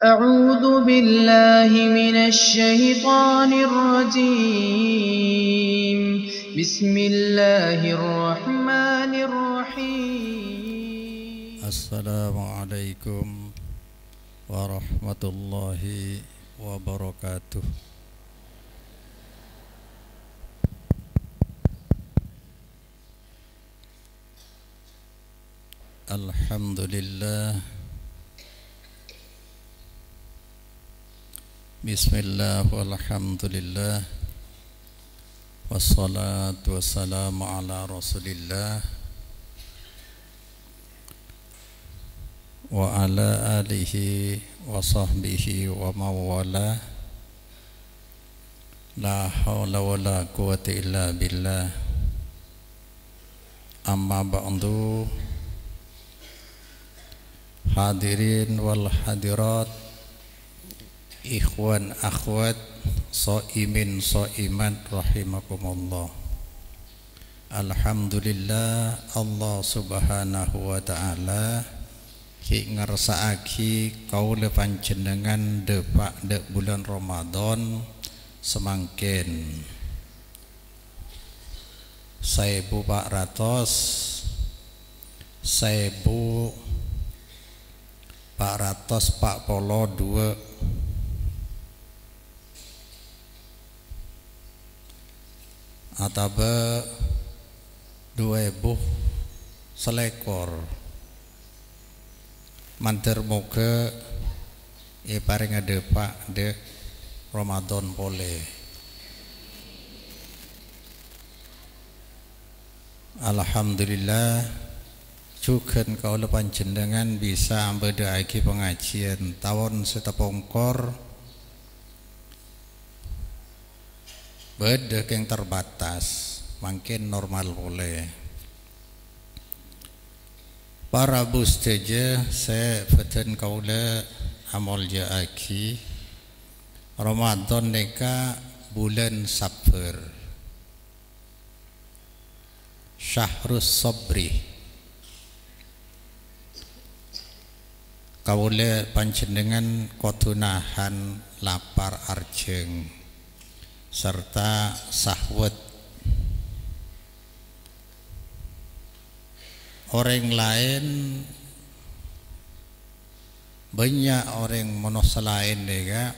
أعوذ بالله من الشيطان الرجيم بسم الله الرحمن الرحيم السلام عليكم ورحمة الله وبركاته. الحمد لله. بسم الله والحمد لله والصلاة والسلام على رسول الله وعلى آله وصحبه ومن والاه. لا حول ولا قوة إلا بالله. Amma ba'du. Hadirin wal hadirat, ikhwan akhwat, shaimin shaimat rahimakumullah. Alhamdulillah, Allah subhanahu wa ta'ala ki ngersakake kaula panjenengan depak dek bulan Ramadan semangkin 1442 atau 2000 selekor manter moga paring depak dek Ramadan boleh. Alhamdulillah, juga kaula panjenengan bisa ambedake pengajian tahun setepongkor bedek yang terbatas, makin normal boleh. Para busteja saya feten kaula amal jaaki Ramadan neka bulan Safar, Syahrus Sabri. Kaula panjenengan kotunahan lapar arjeng serta sahwat. Orang lain banyak orang manusia lain juga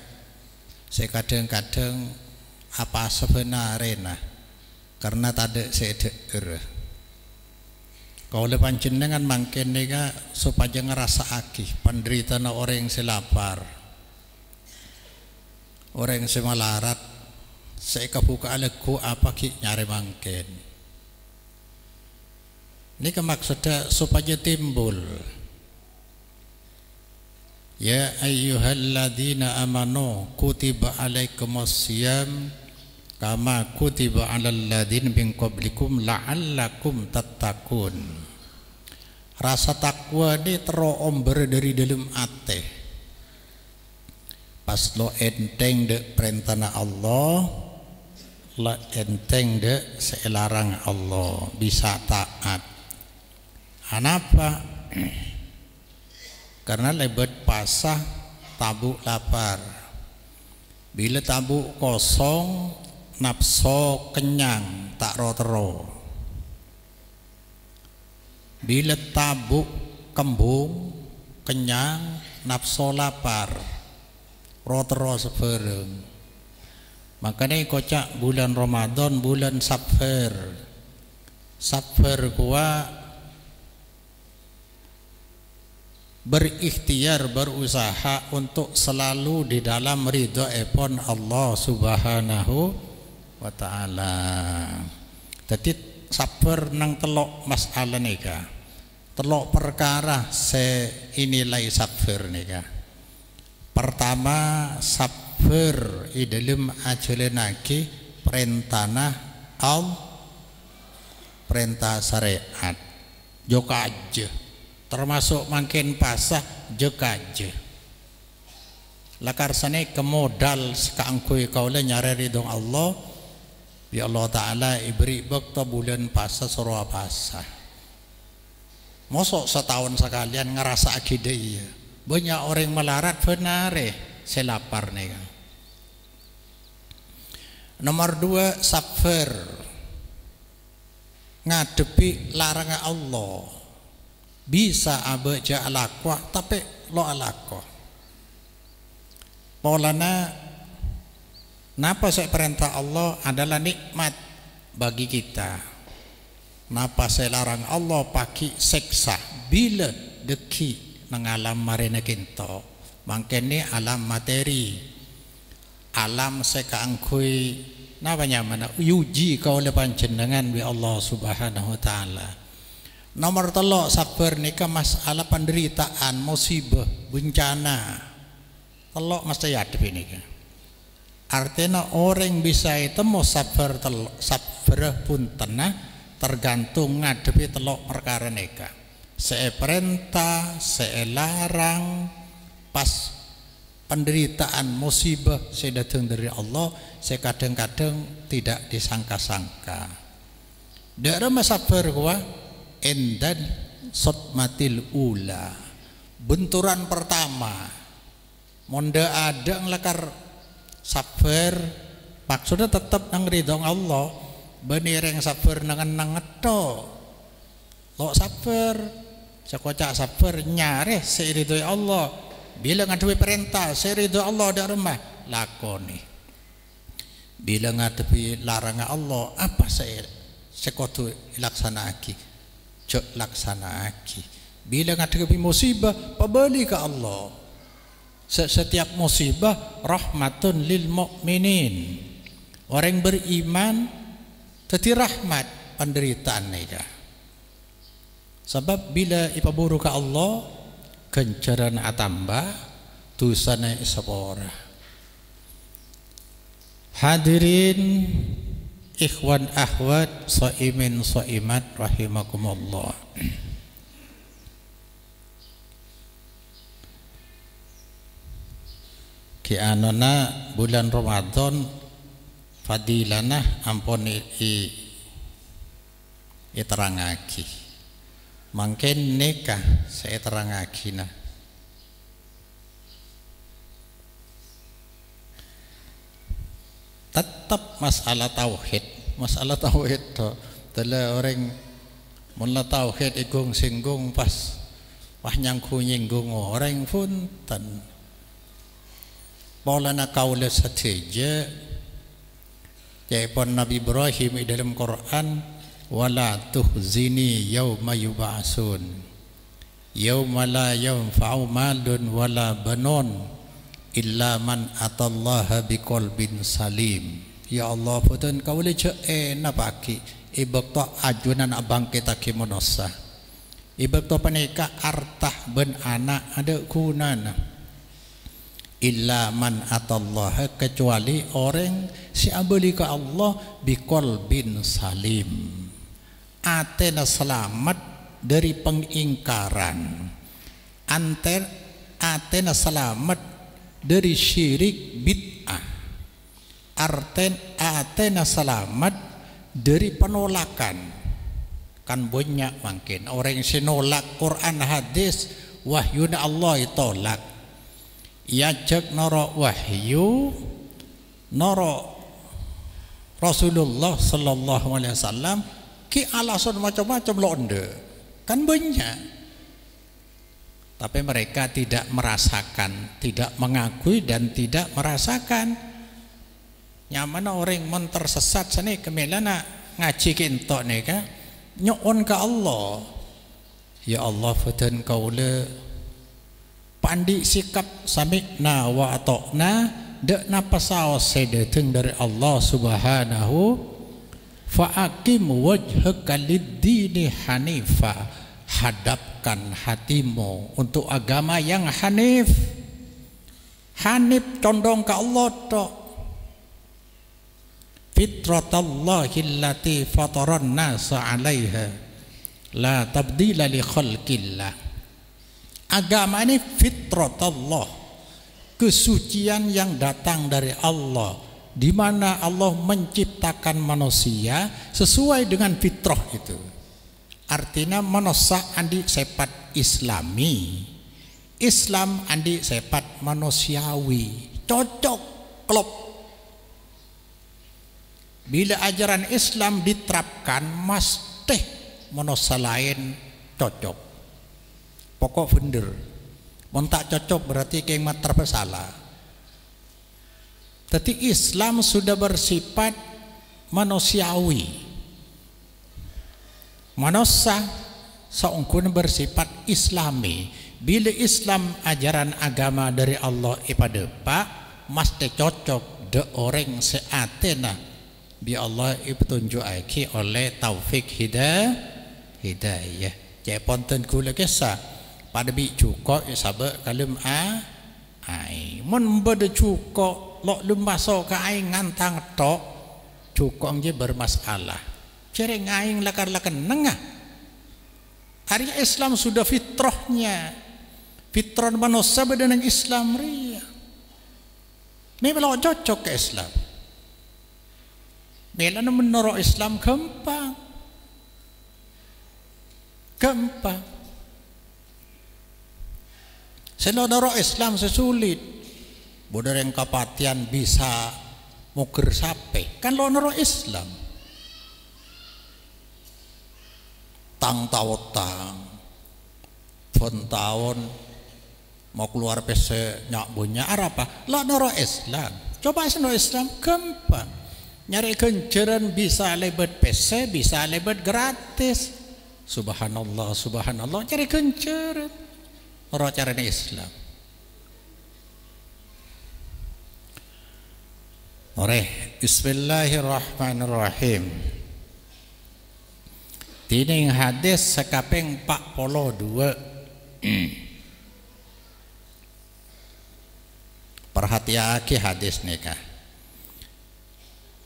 saya kadang-kadang apa sebenarnya karena tadi saya dengar kalau panjenengan mungkin juga supaya ngerasa akih penderitaan orang yang selapar, orang yang semalarat, saya kebuka lagu apa ki nyari mungkin. Ini maksudnya supaya timbul. Ya ayyuhalladzina amanu kutiba alaikumusiyam kama kutiba alal ladzina min qablikum la'allakum tattaqun. Rasa takwa ini teromber dari dalam ate. Pas lo enteng de perintah Allah, la enteng de selarang Allah, bisa taat. Kenapa? Karena lebat pasah tabuk lapar. Bila tabuk kosong nafsu kenyang tak rotero. Bila tabuk kembung kenyang nafsu lapar rotero sebereng. Makanya kocak bulan Ramadan bulan Safar. Safar kuwa berikhtiar, berusaha untuk selalu di dalam ridha epon Allah subhanahu wa ta'ala. Jadi sabar nang telok masalah nika, telok perkara se inilai sabar nika. Pertama, sabar di dalam ajalanake perintah Allah, perintah syariat joka aja, termasuk makin pasah joka aja. Lakar sana kemodal sekangkui kaula nyari ridho Allah, ya Allah Ta'ala iberi bakta bulan pasah surah pasah. Mosok setahun sekalian ngerasa akidah iya banyak orang melarat benar saya lapar nih. Nomor 2, sabar ngadepi larangan Allah. Bisa abaja alakwah tapi lo alakwah. Polana napa saya perintah Allah adalah nikmat bagi kita. Napa saya larang Allah paki seksa bila deki nang alam marina kinto. Mangkene alam materi. Alam saya kaangkui napa nyamana uji kau oleh panjenengan bi Allah Subhanahu wa taala. Nomor 3 sabar nika masalah penderitaan, musibah, bencana. Telok mesti hadap ini. Artinya orang bisa itu mau sabar pun tenang tergantung ngadepi telok perkara nika. Saya perintah, saya larang, pas penderitaan musibah saya datang dari Allah, saya kadang-kadang tidak disangka-sangka. Daerah sabar gua endan sotmatil ula, benturan pertama monda ada ngelakar sabar maksudnya tetap nang ridho Allah, bener yang sabar nang ngeto lo sabar sekocak sabar nyare seridho Allah, bila ngadepi perintah seridho Allah ada rumah lakoni, bila ngadepi larangan Allah apa saya sekotu laksanaaki cek laksanaaki. Bila ngadepi musibah pabali ke Allah. Setiap musibah rahmatun lil mukminin. Orang beriman jadi rahmat penderitaan mereka. Sebab bila ipaburu ke Allah kencaran atamba dosana isapora. Hadirin ikhwan akhwat shaimin shaimat rahimakumullah. Ki anona bulan Ramadan fadilana ampun terangaki. Mangken nikah saya terangaki nah. Tetap masalah tauhid to tela orang mula tauhid igung singgung pas wah nyangku nyinggung orang pun tan polana kaula sateja jaipun Nabi Ibrahim dalam Quran wala tuhzini yauma yub'atsun yauma la yanfa'u malun wala banun illa man atallaha biqalbin salim. Ya Allah putun kau boleh napaki ibak to ajunan abang kita kimonosa ibak to panika artah ben anak ada kunana illa man atallaha kecuali orang si abeli ke Allah biqalbin salim, atena selamat dari pengingkaran, atena selamat dari syirik bid'ah, atena selamat dari penolakan. Kan banyak mungkin orang yang nolak Quran hadis wahyuna Allah tolak, yajak noro wahyu noro Rasulullah sallallahu alaihi wasallam ki alasan macam-macam londe kan banyak. Tapi mereka tidak merasakan, tidak mengakui dan tidak merasakan. Nyaman orang mun tersesat sana kemelana ngaji kintok nika nyon ke Allah. Ya Allah fatan kaula pandi sikap sami'na wa ata'na dak napa saos sedeteng dari Allah Subhanahu fa aqim wajhaka lid-dini hanifa, hadapkan hatimu untuk agama yang hanif. Hanif condong ke Allah tok. Fitratallahi allati fataran nasa 'alaiha la tabdila li khalqillah. Agama ini fitratallah, kesucian yang datang dari Allah, di mana Allah menciptakan manusia sesuai dengan fitrah itu. Artinya manusia andi sepat islami Islam andi sepat manusiawi, cocok klop. Bila ajaran Islam diterapkan, mesti manusia lain cocok. Pokok bener. Mun tak cocok berarti keng mat tersalah. Tapi Islam sudah bersifat manusiawi. Manusia seungkun bersifat Islami. Bila Islam ajaran agama dari Allah ipada pak, mesti cocok de orang seatena bi Allah ipetunjuk oleh taufik hidayah. Cek ponten kula kisah pada bi cukup sabe kalem ai mun bede cukup lok lum masuk ke aing ngantang tok cukup je bermasalah. Cereng aing lakar-lakar nengah. Hari Islam sudah fitrahnya. Fitrah manusia beda dengan Islam ria. Ini kalau cocok ke Islam. Bila menurut Islam gampang. Gampang. Menurut Islam sesulit. Bodoh yang kapatian bisa muker sape. Kan lo menurut Islam. Tang tang. Pun tahun mau keluar PC nyak punya apa? Lo menurut Islam. Coba menurut Islam gampang. Nyari kenceran bisa lebet PC, bisa lebet gratis. Subhanallah, subhanallah. Cari kenceran. Orang caranya Islam. Bismillahirrahmanirrahim. Tining hadis sekaping 42. Perhatiake hadis nikah.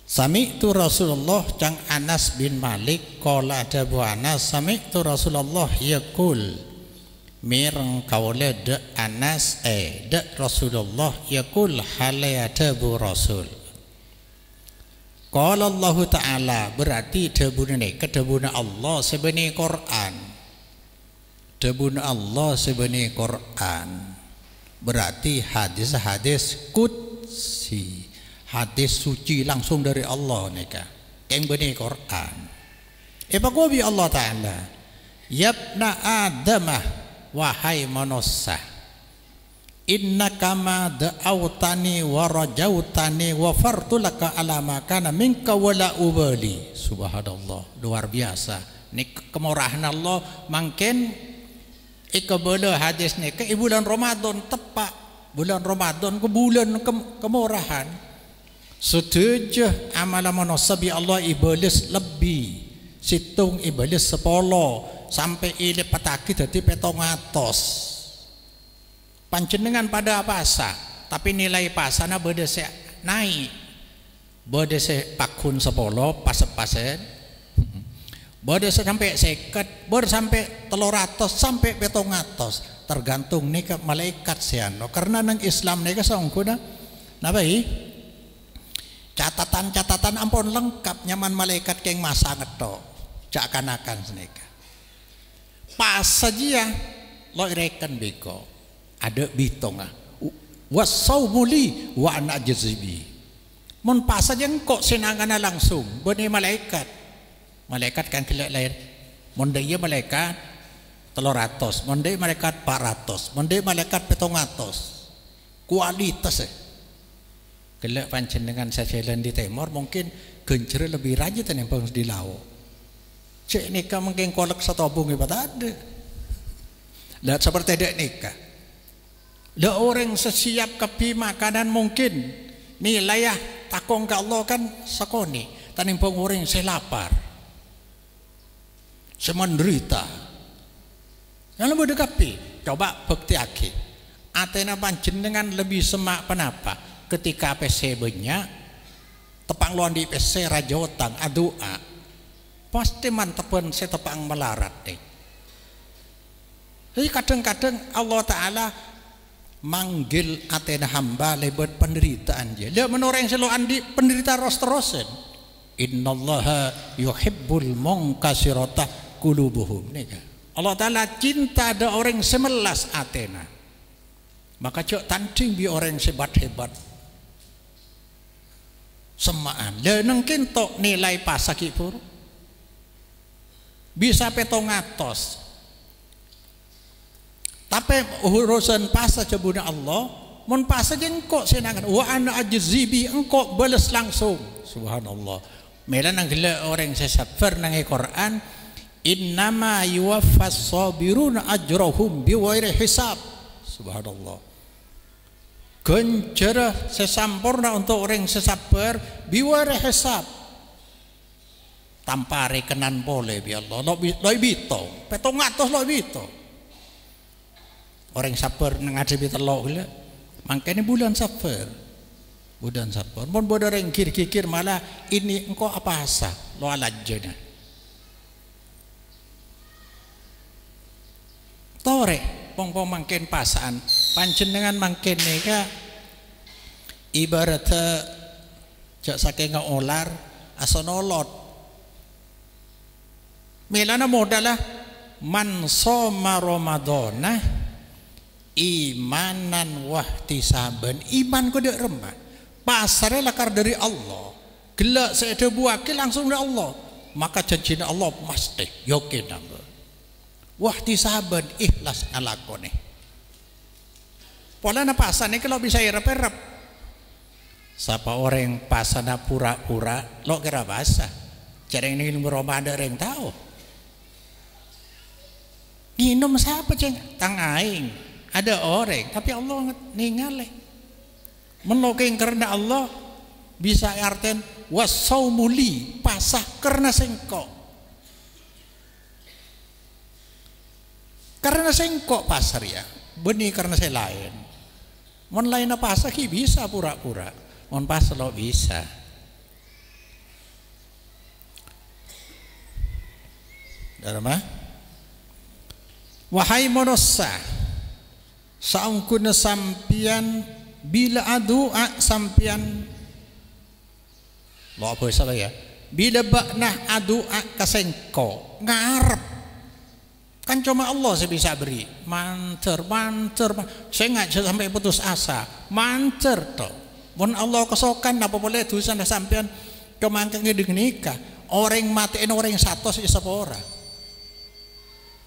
Sami'tu Rasulullah cang Anas bin Malik qala adabu Anas sami'tu Rasulullah yaqul mireng kaule de Anas de Rasulullah yaqul hale adabu Rasul. Qala Allah Ta'ala berarti debuna kedebuna Allah sebeni Quran. Debuna Allah sebeni Quran. Berarti hadis-hadis qudsi, hadis suci langsung dari Allah nika yang benih Quran. Ibagobi Allah Ta'ala yabna adamah wahai manusia innaka ma da'autani wa rajautani wa fartulaka ala makana minka wala ubali. Subhanallah, luar biasa ini kemurahan Allah. Mungkin ikabala hadis ni ke bulan Ramadan tepat bulan Ramadan ke bulan kemurahan. Setuju amalan manusia bi Allah iblis lebih situng iblis 10 sampai ile pataki dadi 700. Panjenengan pada pasa tapi nilai pasana beda se naik beda se pakun 10 pas-pasen beda sampai 50 beda sampai 300 sampai 700 tergantung nih ke malaikat siano karena nang Islam nih ke saungkuna napa catatan ampun lengkap nyaman malaikat keng masa ngetok cakanakan senika pas saja lo reken beko ada bitonga wasaumuli wa ana jazibi mun pas saja engkau senangana langsung bani malaikat kan kelak lain mondai malaikat 300 mondai malaikat 400 mondai malaikat 700 kualitas kelak panjenengan sajalan di timur mungkin gencer lebih rajin yang bang di laut cek nikah mungkin kolek setobung ibadah ada lihat seperti ada nikah ada orang sesiap kepi makanan mungkin nilai takong ke Allah kan sakoni tanimpong orang saya lapar saya menderita yang lebih dekapi coba bukti aki atena panjenengan lebih semak penapa ketika PC banyak tepang luan di PC raja utang adua pasti mantepan saya tepang melarat deh. Jadi kadang-kadang Allah Ta'ala manggil atena hamba lebat penderitaan dia. Dia menoreng selalu andi penderita ros-terosen. Innallaha yuhibbul munkasirata qulubuhum. Allah Ta'ala cinta ada orang semelas atena. Maka cok tanding bi orang hebat-hebat semaan le nang kentok nilai pasaki pur bisa petong atos. Tapi urusan pasa cebuna Allah mun pasa jengkok senangan wa ana ajzibi engkau balas langsung. Subhanallah. Melan nang gila orang sesafar nang Quran innama yuwaffas sabiruna ajrahum biwairi hisab. Subhanallah. Gencerah sesampurna untuk orang sesabar biwairi hisab. Tanpa rekenan boleh bi Allah. Lo bito, petong atus lo bito. Orang sabar ngadepi telok gila. Makanya bulan sabar. Bulan sabar. Mun bodo orang kikir malah ini engkau apa asa? Lo alajana. Tore pong mangken pasaan panjenengan mangken neka ibarat jak saking ngolar asonolot. Melana modalah man soma Ramadana imanan wahtisaban. Iman ko dek remah pasarnya lakar dari Allah gelak seada buake langsung dari Allah maka janjina Allah mesti yakin nambah wahtisaban ikhlas ngalakone pola na pasane kalau bisa irap-irap siapa orang pasana pura-pura lo kira bahasa jarang ini Ramadan ada yang tahu minum siapa ceng tangaing ada orang tapi Allah ningaleh menolong karena Allah bisa artian wasaumuli pasah karena sengkok pasar ya benih karena saya lain mon lain pasah ki bisa pura-pura mon pasar lo bisa darma wahai manusia saungkuna sampian bila adua sampian lo apa salah ya bila baknah adua kasengko ngarep kan cuma Allah saya bisa beri manter saya nggak sampai putus asa manter toh mun Allah kesokan apa boleh tulisan sampian kemangkang nikah orang matiin orang satu sih sepora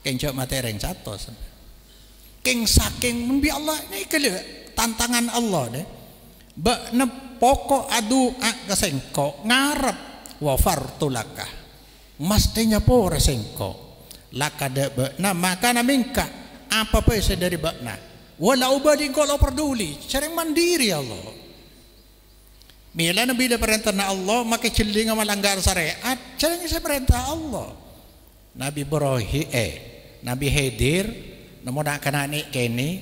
kenjok mati orang satu keng saking membi Allah ini kele tantangan Allah deh bakna pokok adu kasengko ngarep wafartulakah mestinya pora sengko lakada bakna maka namingka apa pun dari bakna walau badi kalau peduli sering mandiri Allah bila nabi dah perintah Allah maka celing melanggar syariat sering saya perintah Allah Nabi Ibrahim Nabi Khidir namun nak kena ni kini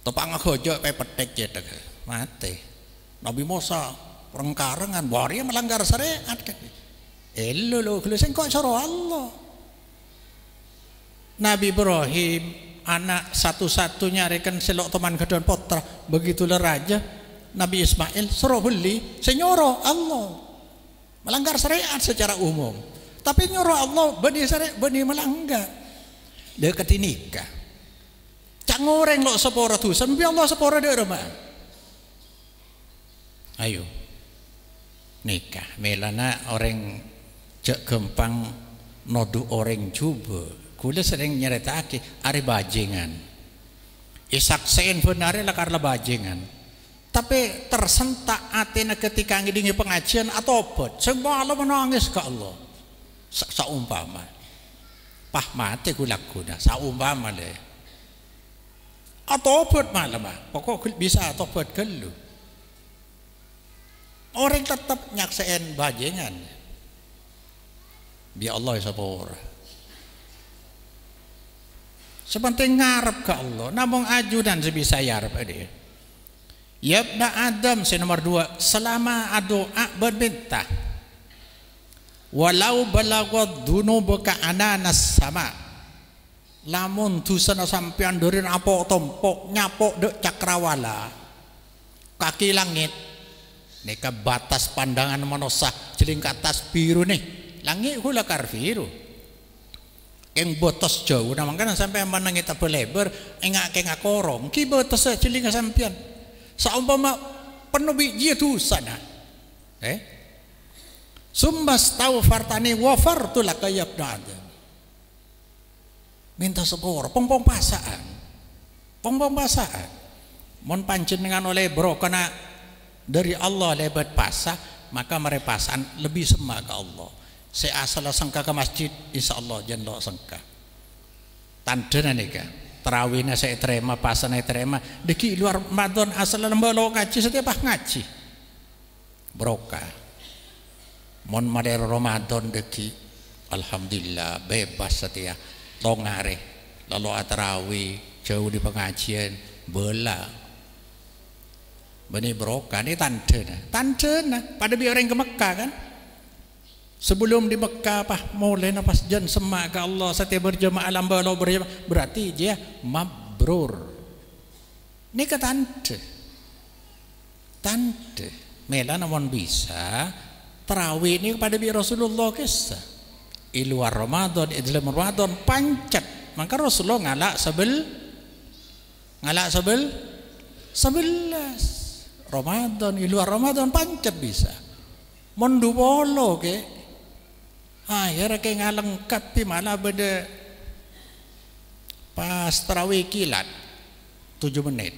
topang khojo pe petek cetek mati Nabi Musa perengkarengan waria melanggar syariat elo lo kalau sengkok cara Allah Nabi Ibrahim anak satu-satunya rekan selok teman kedon potra begitulah raja Nabi Ismail suruh beli senyoro Allah melanggar syariat secara umum tapi nyoro Allah benih syariat benih melanggar dekat nikah cak ngoreng lo sepora tuh sampai Allah sepora dia rumah ayo nikah melana orang cak gempang nodu orang coba kula sering nyeritake ari bajingan isaksen benar lah karena bajingan tapi tersentak atena ketika ngidingi pengajian atau apa semua Allah menangis ke Allah saumpama pah mati kulakuna saumpama le atau apa malam pokok bisa atau apa gelu orang tetap nyaksain bajingan biar Allah sabor sepenting ngarep ke Allah namun ajudan sebisa yarep dia yabna Adam nomor 2 selama doa berminta walau balagad dunubuka ananas sama lamun dusana sampean dorin apok tompok nyapok dek cakrawala kaki langit neka batas pandangan manusia jeling ke atas biru nih langit hula kar biru Keng botos jauh nah mangkana sampai menang kita beleber engak keng akorong ki botos ciling sampean saumpama penuh biji tu sana sumbas tahu fartani wafartu laka yabna adam minta sepur pong pasaan mon panjenengan oleh bro kena dari Allah lebat pasah maka merepasaan lebih semak ke Allah saya asal sangka ke masjid insyaallah jangan sangka tanda nika terawihnya saya terima pasana terima deki luar Ramadan asal lembalo ngaji setiap ngaji brokah mon madero Ramadan deki alhamdulillah bebas setia tongare lalu tarawih jauh di pengajian bela bani brokah ini tanda pada biar orang ke Mekah kan sebelum di Mekah mulai pas jan semak ke Allah setiap berjemaah lambalo berjemaah berarti dia mabrur ini ke tante mela namun bisa tarawih ini kepada bi Rasulullah kisah iluar Ramadan dalam Ramadan pancet maka Rasulullah ngalak 11 Ramadan iluar Ramadan pancet bisa mondu bolo ke akhirnya kayak ngalengkap pi malah beda pas tarawih kilat 7 menit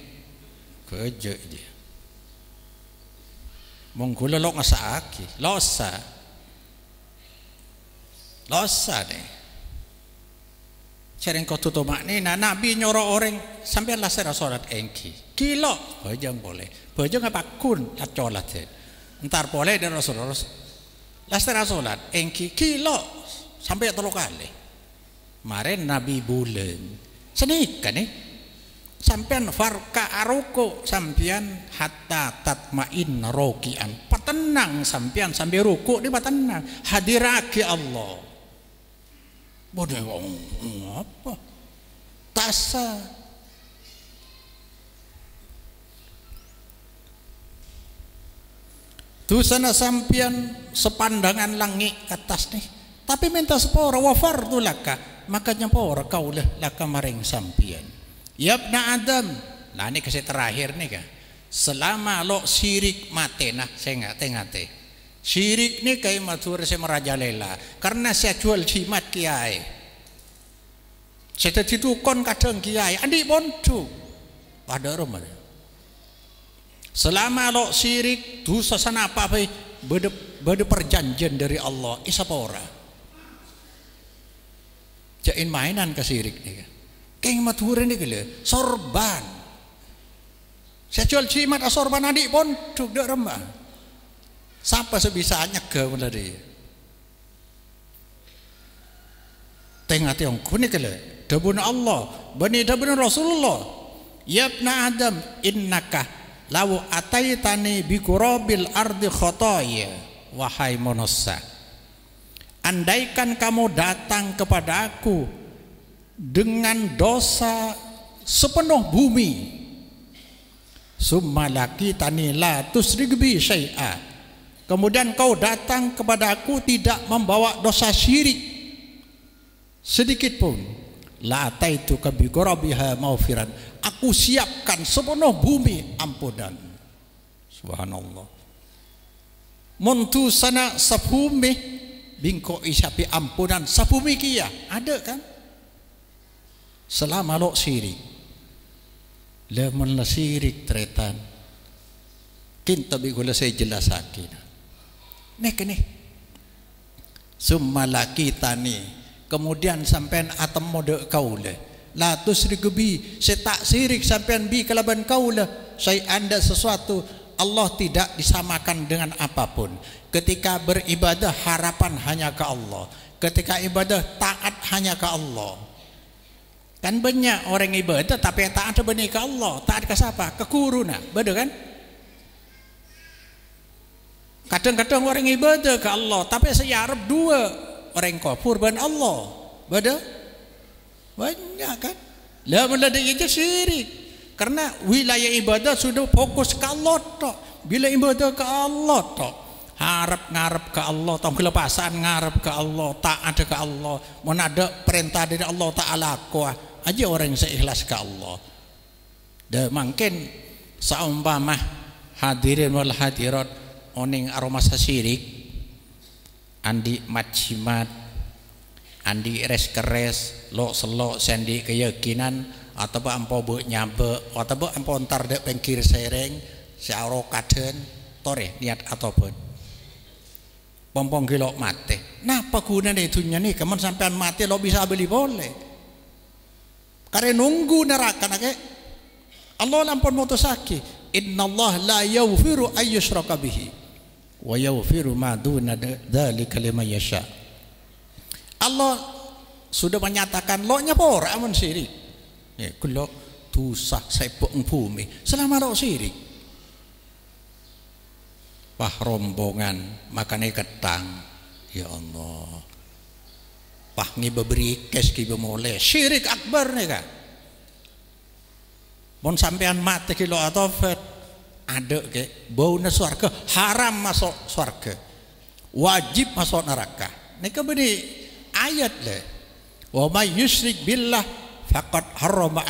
kerja dia mongkula lo ngasaki losa deh sering kau tutup makna Nabi nyuruh orang sampai lah saya sholat engki kilo bajang boleh bajang apa kun acolat ntar boleh dan Rasulullah Lastara sholat engki kilo sampai 3 kali. Kemarin Nabi bulan senika nih sampean farka aruku sampean hatta tatmain rokian patenang sampean sambil ruku di patenang hadirake Allah bodoh apa tasa tu sana sampian sepandangan langit atas nih tapi minta sepora wafar tu laka makanya pora kau laka maring sampian yabna Adam nah ini kasih terakhir nih kan selama lo syirik mate nah saya ngate syirik nih kayak matur saya merajalela karena saya jual jimat kiai saya ditukon kadang kiai adik boncu pada rumah selama lo syirik dosa sana apa bede perjanjian dari Allah isapora jain mainan ke syirik nih kan keng matur ini gila sorban saya jual jimat sorban adik pun duk remah siapa sebisanya ke mana dia tengah tiang kuni gila dabun Allah bani dabun Rasulullah yabna Adam innaka lawu ataitani bikurabil ardi khotoya wahai manusia andaikan kamu datang kepada aku dengan dosa sepenuh bumi summa lakitani la tusrik bi syai'a kemudian kau datang kepada aku tidak membawa dosa syirik sedikit pun la ataituka bikurabiha maufiran aku siapkan sepenuh bumi ampunan subhanallah muntu sana sabumi bingko isapi ampunan sabumi kia ada kan selama lo syirik lemon la syirik tretan kinta bigula saya jelasakin nih summa lakitani kemudian sampean atem mode kaula la tusrik bi saya tak syirik sampean bi kalaban kaula saya anda sesuatu Allah tidak disamakan dengan apapun ketika beribadah harapan hanya ke Allah ketika ibadah taat hanya ke Allah kan banyak orang ibadah tapi taat benih ke Allah taat ke siapa ke kuruna betul kan kadang-kadang orang ibadah ke Allah tapi saya harap dua orang kafir ban Allah betul banyak kan lah meladai aja syirik karena wilayah ibadah sudah fokus ke Allah tok bila ibadah ke Allah tok harap ngarep ke Allah, tong kelepasan ngarep ke Allah, taat ke Allah, mau ada perintah dari Allah Ta'ala kuah aja orang yang seikhlas ke Allah. Dan mungkin saumpama hadirin wal hadirat oning aroma sasirik andi macimat andi res keres lo selok sendi keyakinan atau ampo bu nyampe atau ampo antar dek pengkir sereng searo kaden tore niat ataupun pompong gilok mate napa guna itunya nih kamu sampean mati lo bisa beli boleh karena nunggu neraka nake Allah lampun mutusaki innallaha la yaghfiru ayyushraka bihi wa yaghfiru ma duna dzalika liman yasha. Allah sudah menyatakan lo nyapor amun syirik. Ya kulo dosa sepok bumi selama lo syirik. Wah rombongan makane ketang. Ya Allah. Wah ngi beberi kes ki bemole syirik akbar nih kan. Mon sampean mati kilo atofet ada ke baunya surga haram masuk surga wajib masuk neraka ini kebeni ayat le wa may yusyrik billah faqad harrama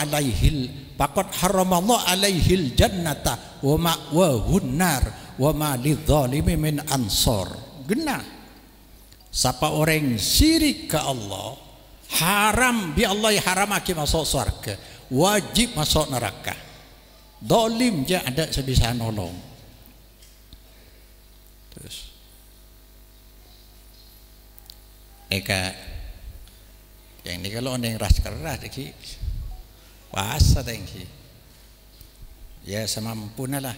Allah alaihil jannata wa ma'wahun nar wa ma lidzalimi min ansor genah siapa orang syirik ke Allah haram bi Allah haramake masuk surga wajib masuk neraka. Dolim je ada sebisa nolong. Terus, eka yang ini kalau orang ras keras lagi, bahasa tinggi. Ya semampunya lah.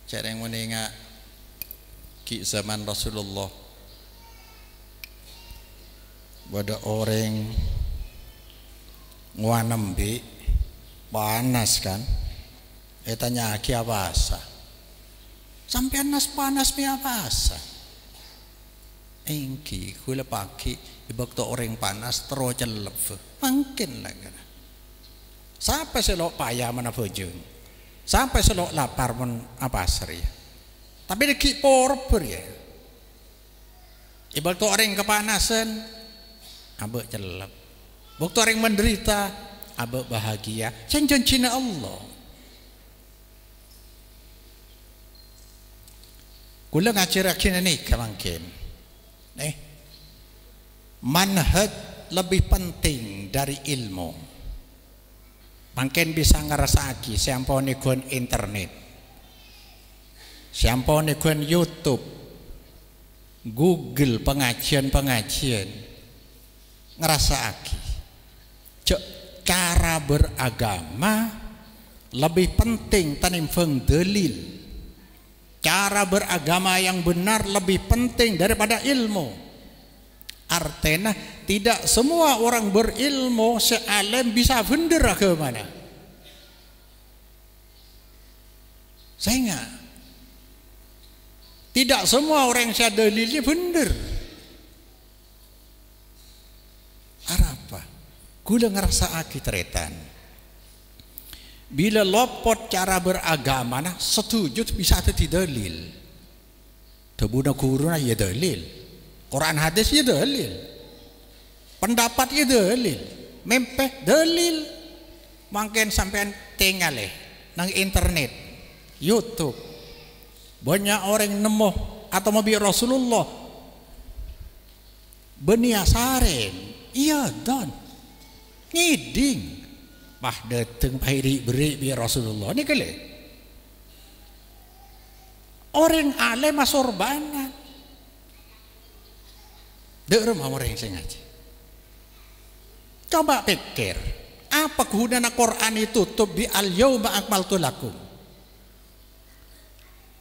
Cara yang menengah ki zaman Rasulullah, ada orang nguanembi panas kan tanya ki apa asa sampean nas panas mi apa asa engki kula pagi ibak orang panas terus celep mungkin lah kan sampai selok payah mana bojong sampai selok lapar pun apa asri tapi deki porber ya ibak orang kepanasan abek celep waktu orang menderita, abah bahagia. Jangan cina Allah. Kula ngacirakin ini kemungkin. Manhaj lebih penting dari ilmu. Mungkin bisa ngerasaki siapa nikun internet, siapa nikun YouTube, Google pengajian ngerasaki. Cara beragama lebih penting tanimbang dalil. Cara beragama yang benar lebih penting daripada ilmu. Artinya tidak semua orang berilmu sealim bisa bener ke mana. Sehingga tidak semua orang yang dalilnya bener. Apa? Gula ngerasa akitretan. Bila lopot cara beragama nah setuju bisa tidak dalil. Tebuna kuruna ya dalil. Quran hadis ya dalil. Pendapat ya dalil. Mempeh dalil. Mungkin sampean tinggal nang internet, YouTube. Banyak orang nemu atau mobil Rasulullah. Beniasaren. Iya dan ngiding bah dateng pairi beri bi Rasulullah ini kali orang alim masorbanan dek rumah orang yang sengaja coba pikir apa kegunaan Quran itu tutup di al-yawma akmaltu lakum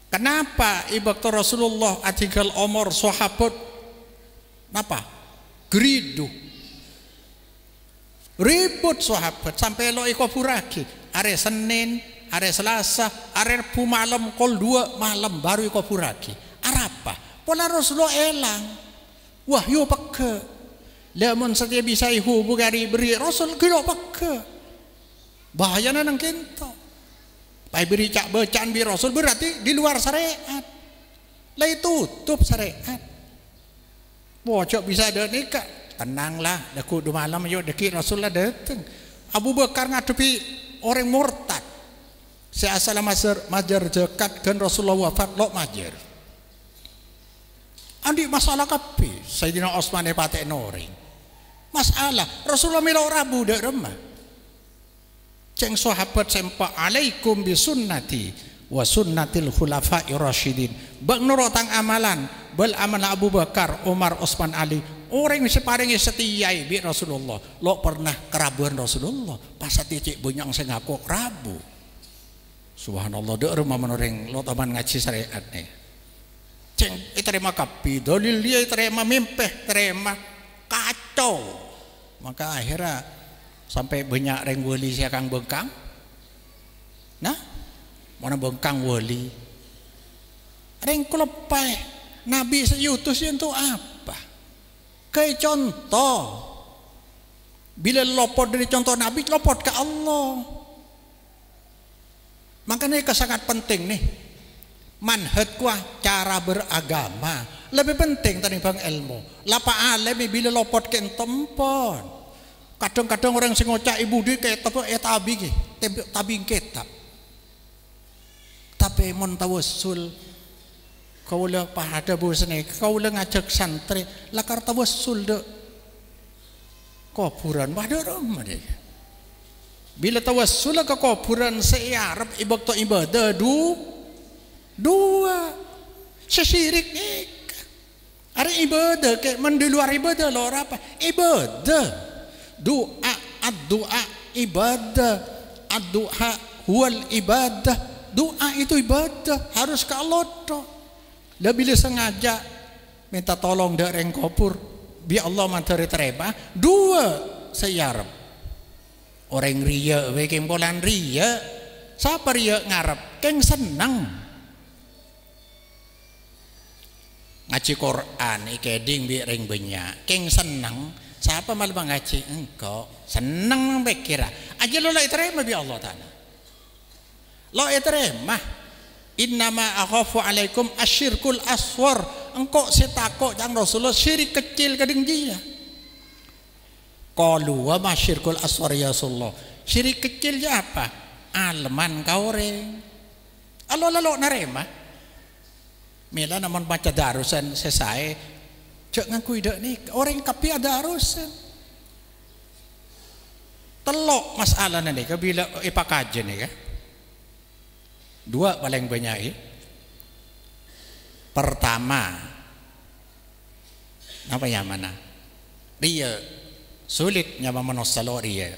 kenapa ibakta Rasulullah atikal omor sahabat napa geridu ribut sahabat sampai lo iko buraki are Senin, are Selasa, are Rabu malam kol 2 malam baru iko buraki apa? Pola Rasulullah elang wahyu peke lamun saja bisa ihu bugari beri Rasul kira peke bahayana nang kento pai beri cak bacaan bi Rasul berarti di luar syariat Lai tutup syariat. Pojok bisa ada nikah. Tenanglah, daku dua malam ayo deki Rasulullah datang. Abu Bakar ngadepi orang murtad. Seasal majar dekat kan Rasulullah wafat lo majar. Andi masalah kapi Sayyidina Utsman patek noring. Masalah Rasulullah milo rabu dak remah. Ceng sahabat sempa alaikum bi sunnati wa sunnatil khulafa'ir rasyidin. Bang nurutang amalan, bal amal Abu Bakar, Umar, Utsman, Ali. Orang yang separingi setia bi Rasulullah. Lo pernah kerabuan Rasulullah. Pasat cik bunyang sing ngaku rabu. Subhanallah dak remah menoreng lo taman ngaji syariat nih. Ceng terima kapi dalil dia terima mimpeh terima kacau. Maka akhirnya sampai banyak reng wali siakang bengkang. Nah, mana bengkang wali? Reng kelepai Nabi seutus itu apa? Kayak contoh. Bila lopot dari contoh Nabi, lopot ke Allah. Makanya sangat penting nih. Manhaj kuah cara beragama lebih penting tanimbang ilmu. Lapa alim bila lopot ke tempon. Kadang-kadang orang sing ngocak ibu dia kayak tabi tabing kitab. Tapi mun tawassul kau le pada bosne kau le ngajak santri lakar tawassul de kuburan pada rumah dia. Bila tawassul ke kuburan searep ibadah dua sesirik nih. Ada ibadah kayak di luar ibadah lo apa? Ibadah. Doa ibadah. Doa huwal ibadah. Doa itu ibadah, harus ke Allah toh. Lah bila sengaja minta tolong dari kubur, bi Allah materi terima, dua sayarep. Orang riya, weking bolan riya. Siapa riya ngarep? Keng senang. Ngaji Quran ikeding bi ring banyak keng seneng siapa malah ngaji engkau seneng bekira aja lo lah terima bi Allah taala lo terima innama akhafu alaikum asyirkul aswar engkau setako yang Rasulullah syirik kecil kadang dia qalu wa ma syirkul aswar ya Rasulullah syirik kecilnya apa alman kau reng Allah lalu narema mila namun baca darusan selesai cek ngaku ide nih orang kapi ada darusan telok masalah nih bila ipakajen nih ya dua paling banyak pertama apa yang mana dia sulit nyama menosalo dia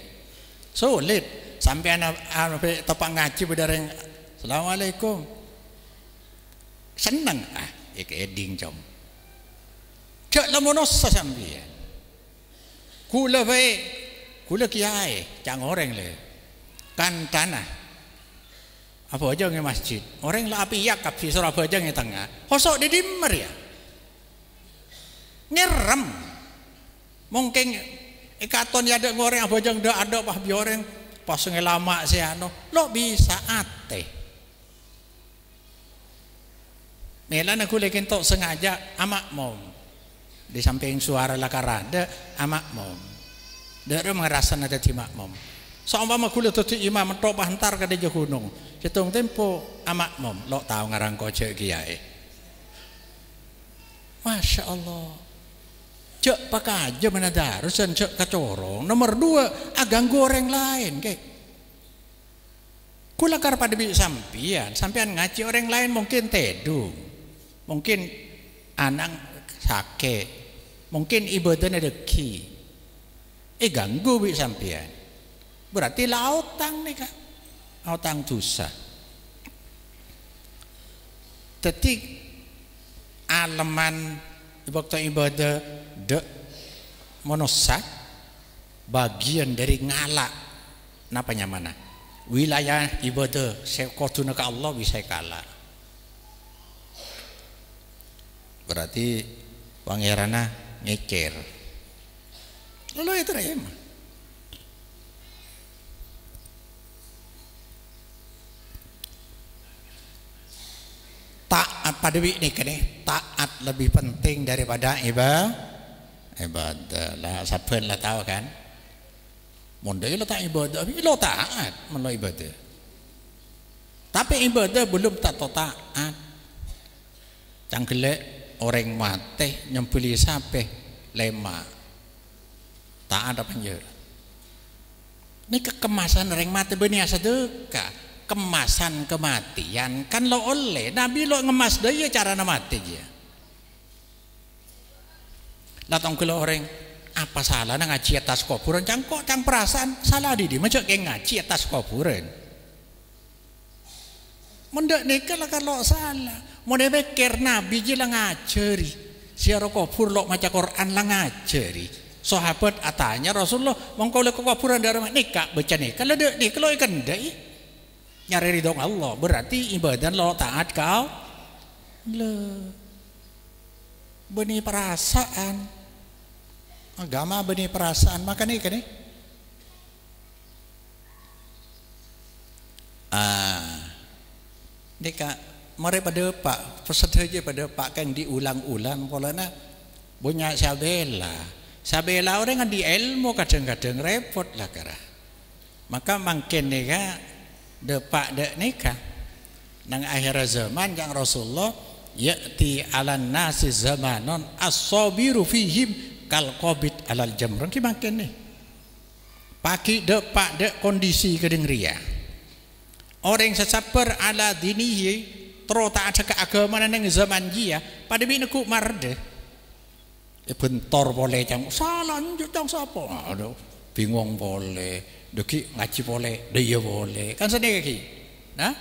sulit sampai anak tepak ngaji berdareng assalamualaikum senang eding jom cak lamonosa sambil kula baik kula kiai cang orang le kan tanah apa aja nge masjid orang lah api yakap si Surabaya nge tengah hosok di dimmer ya ngerem mungkin ikaton ya ada ngoreng apa aja ndak ada pah bioreng pas ngelama si ano lo bisa ate Melan aku lagi tok sengaja amak mom di samping suara lakarada amak mom. Dari mengerasa nada timak mom. Seumpama kulit tu imam tok hantar ke dia gunung. Hitung tempo amak mom. Lo tahu ngarang kocek kiai. Masya Allah. Cek pakai aja mana darusan cek kacorong. Nomor dua agak goreng lain kek. Kulakar pada bi sampian ngaji orang lain mungkin tedung. Mungkin anak sakit, mungkin ibadahnya deki, ganggu bi sampian. Berarti lautang nih kan, lautang dosa. Jadi aleman waktu ibadah dek monosak bagian dari ngalak, napanya mana? Wilayah ibadah sekotuna ke Allah bisa kalah. Berarti pangerana ngecer lalu itu emang taat pada ini kan taat lebih penting daripada ibadah lah. Siapa lah tahu kan mondai lah tak ibadah lo taat malah ibadah, tapi ibadah belum tak taat. Cangkelek orang mati nyempili sape lema tak ada penjara. Ini kekemasan orang mati benih sedekah, kemasan kematian kan lo oleh Nabi lo ngemas dia cara mati dia. Latong kalau orang apa salah na ngaji atas kuburan cangkok cang perasaan salah di macam kayak ngaji atas kuburan. Mendak nikah lah kalau salah. Mau dipikir Nabi je lah ngajari. Siara kubur lo maca Quran lah ngajari. Sahabat atanya Rasulullah mongkau le kuburan dari nikah baca nikah lah dek nikah lo ikan dai. Nyari ridho Allah berarti ibadah lo taat kau. Le. Benih perasaan. Agama benih perasaan maka nih kan nih. Deka mari pada pak peserta je pada pak kan diulang-ulang polana punya sabela orang kan di ilmu kadang-kadang repot lah kara. Maka makin nika depak dek nikah nang akhir zaman yang Rasulullah ya'ti alan nasi zamanon as-sabiru fihim kal qabid alal jamran ki makin nih paki depak dek kondisi kedeng ria orang sesaper ala dinihi terus tak ada keagamaan yang zaman dia pada bina ku marde bentor boleh jang salah jang siapa aduh bingung boleh deki ngaji boleh dia boleh kan sedih ki nah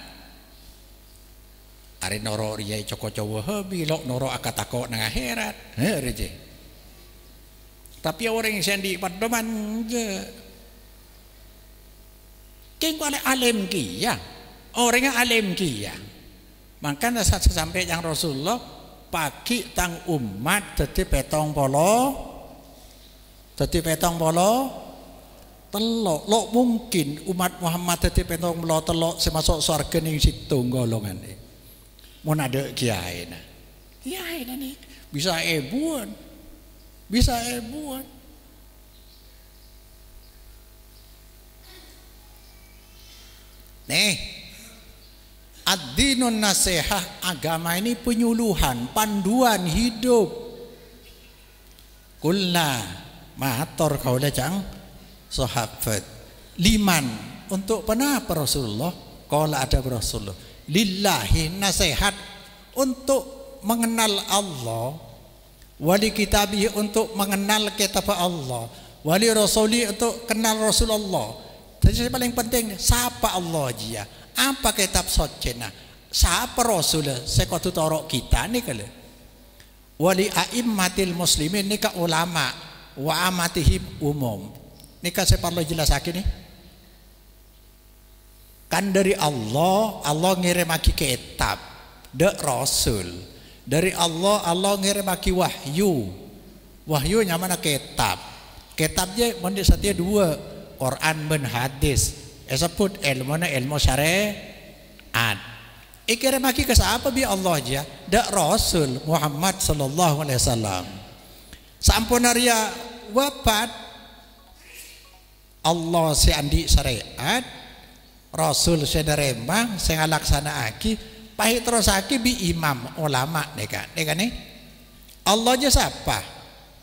hari noro ria coko-cowo hebi lok noro akatakok nang akhirat reje tapi orang yang sendi padoman je keng oleh alim kia orang yang alim kia maka saat sampai yang Rasulullah pagi tang umat jadi petong polo telok lo mungkin umat Muhammad jadi petong polo telok semasuk surga ning situ golongan ini mau ada kiai nih bisa buat nih ad-dinun nasihah agama ini penyuluhan panduan hidup kulna mahator kaulah cang sahabat liman untuk penapa Rasulullah kalau ada Rasulullah lillahi nasihat untuk mengenal Allah wali kitabi untuk mengenal kitab Allah wali rasuli untuk kenal Rasulullah. Jadi yang paling penting siapa Allah dia apa kitab socena siapa Rasul sekutu torok kita nih kali wali a'immatil muslimin nih ka ulama wa amatihim umum nih ka saya perlu jelasakin nih kan dari Allah ngirim lagi kitab de Rasul dari Allah ngirim lagi wahyu nyamana kitabnya mandi setia dua Quran dan hadis sebut ilmu syariat ikirim lagi ke siapa bi Allah aja da Rasul Muhammad sallallahu alaihi wasallam sampun arya wafat Allah si andi syariat Rasul sederemang saya laksana aki pahit terus aki bi imam ulama neka nih Allah aja siapa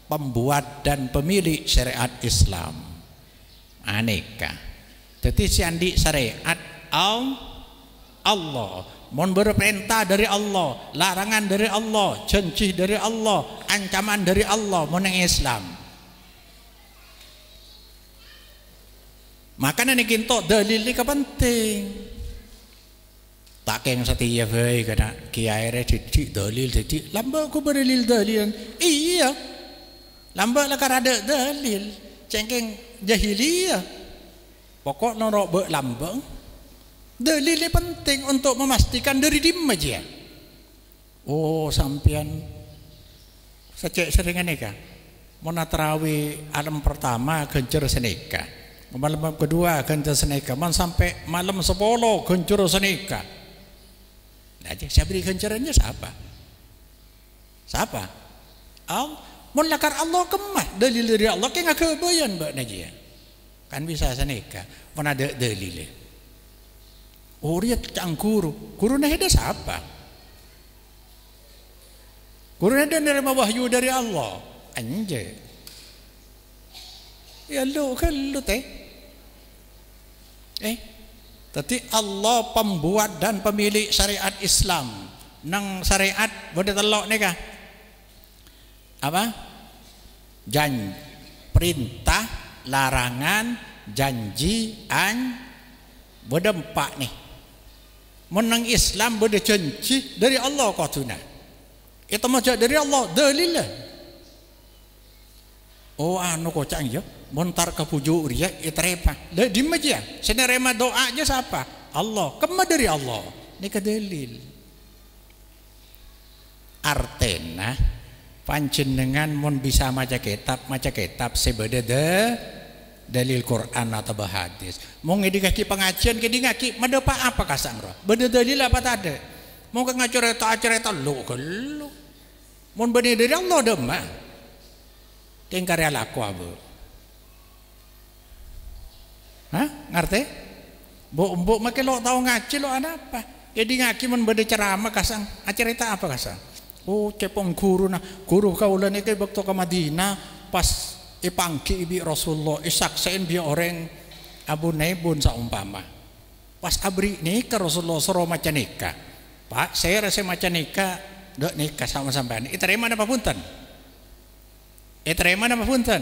pembuat dan pemilik syariat Islam aneka jadi si andi syariat Allah mohon berperintah dari Allah larangan dari Allah janji dari Allah ancaman dari Allah mohon Islam makanya ini kinto dalil ini penting tak keng setia baik karena kiai didik dalil didik lambat aku berdalil dalilan iya lambat lah karena ada dalil cengkeng jahiliyah pokok norok berlambang dalilnya penting untuk memastikan dari dimma aja oh sampian secek seringan eka mau tarawih alam pertama gencer seneka malam kedua gencer seneka man sampai malam 10 gencer seneka Aja saya beri kencarannya siapa? Siapa? Allah. Mun lakar Allah kemah dalil dari Allah ke ngake bayan mbak Najia. Kan bisa saneka. Mun ada dalil. Oh dia cang guru. Guru nah ada siapa? Guru ada nerima wahyu dari Allah. Anjay. Ya lu kan lu teh. Tapi Allah pembuat dan pemilik syariat Islam. Nang syariat boleh telok ni kah? Apa? Perintah, larangan, janji, berdempak nih. Menang Islam boleh janji dari Allah kau tuna. Itu macam dari Allah dalil lah. Oh anu kocak ya. Montar ke pujuk dia iterema. Dah di meja. Senerema doa aja siapa? Allah. Kemana dari Allah? Ini ke dalil. Artena panjenengan mon bisa maca kitab sebeda dalil Quran atau hadis. Mau ngedi kaki pengajian kedi ngaki mendapat apa kasang roh? Beda dalil apa tak ada? Mau ke ngacerita lu kalau mon beda dari Allah demah. Tingkar ya laku abu. Hah? Ngerti? Mbok make lo tahu ngaji lo ada apa? Kedi ngaki mon beda ceramah kasang. Acerita apa kasang? Oh cepong guru nah guru kaulah ni kay bakto ke Madinah pas ipangki ibi Rasulullah isaksain dia orang Abu Naibun saumpama pas abri nikah Rasulullah suruh maca nikah Pak saya rasa maca nikah dok nikah sama sampean iterima apa punten iterima apa punten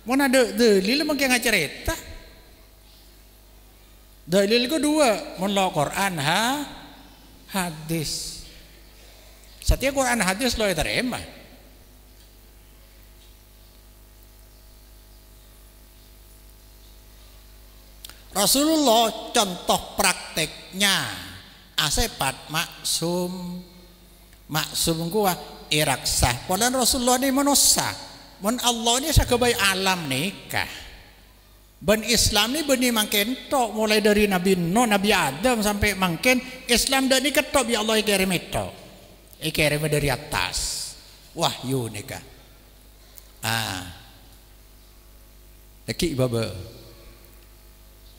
mana dalil mungkin ngacerita dalil kedua mun lo Quran hadis. Setiap Quran hadis lo terima. Rasulullah contoh prakteknya asepat maksum gua iraksah. Padahal Rasulullah ini manusia. Mun Allah ini sakabai alam nikah. Ben Islam ini benih makin tok mulai dari Nabi Nuh, Nabi Adam sampai makin Islam dan ini ketok bi Allah kirim itu. Ikirim dari atas wahyu nikah laki baba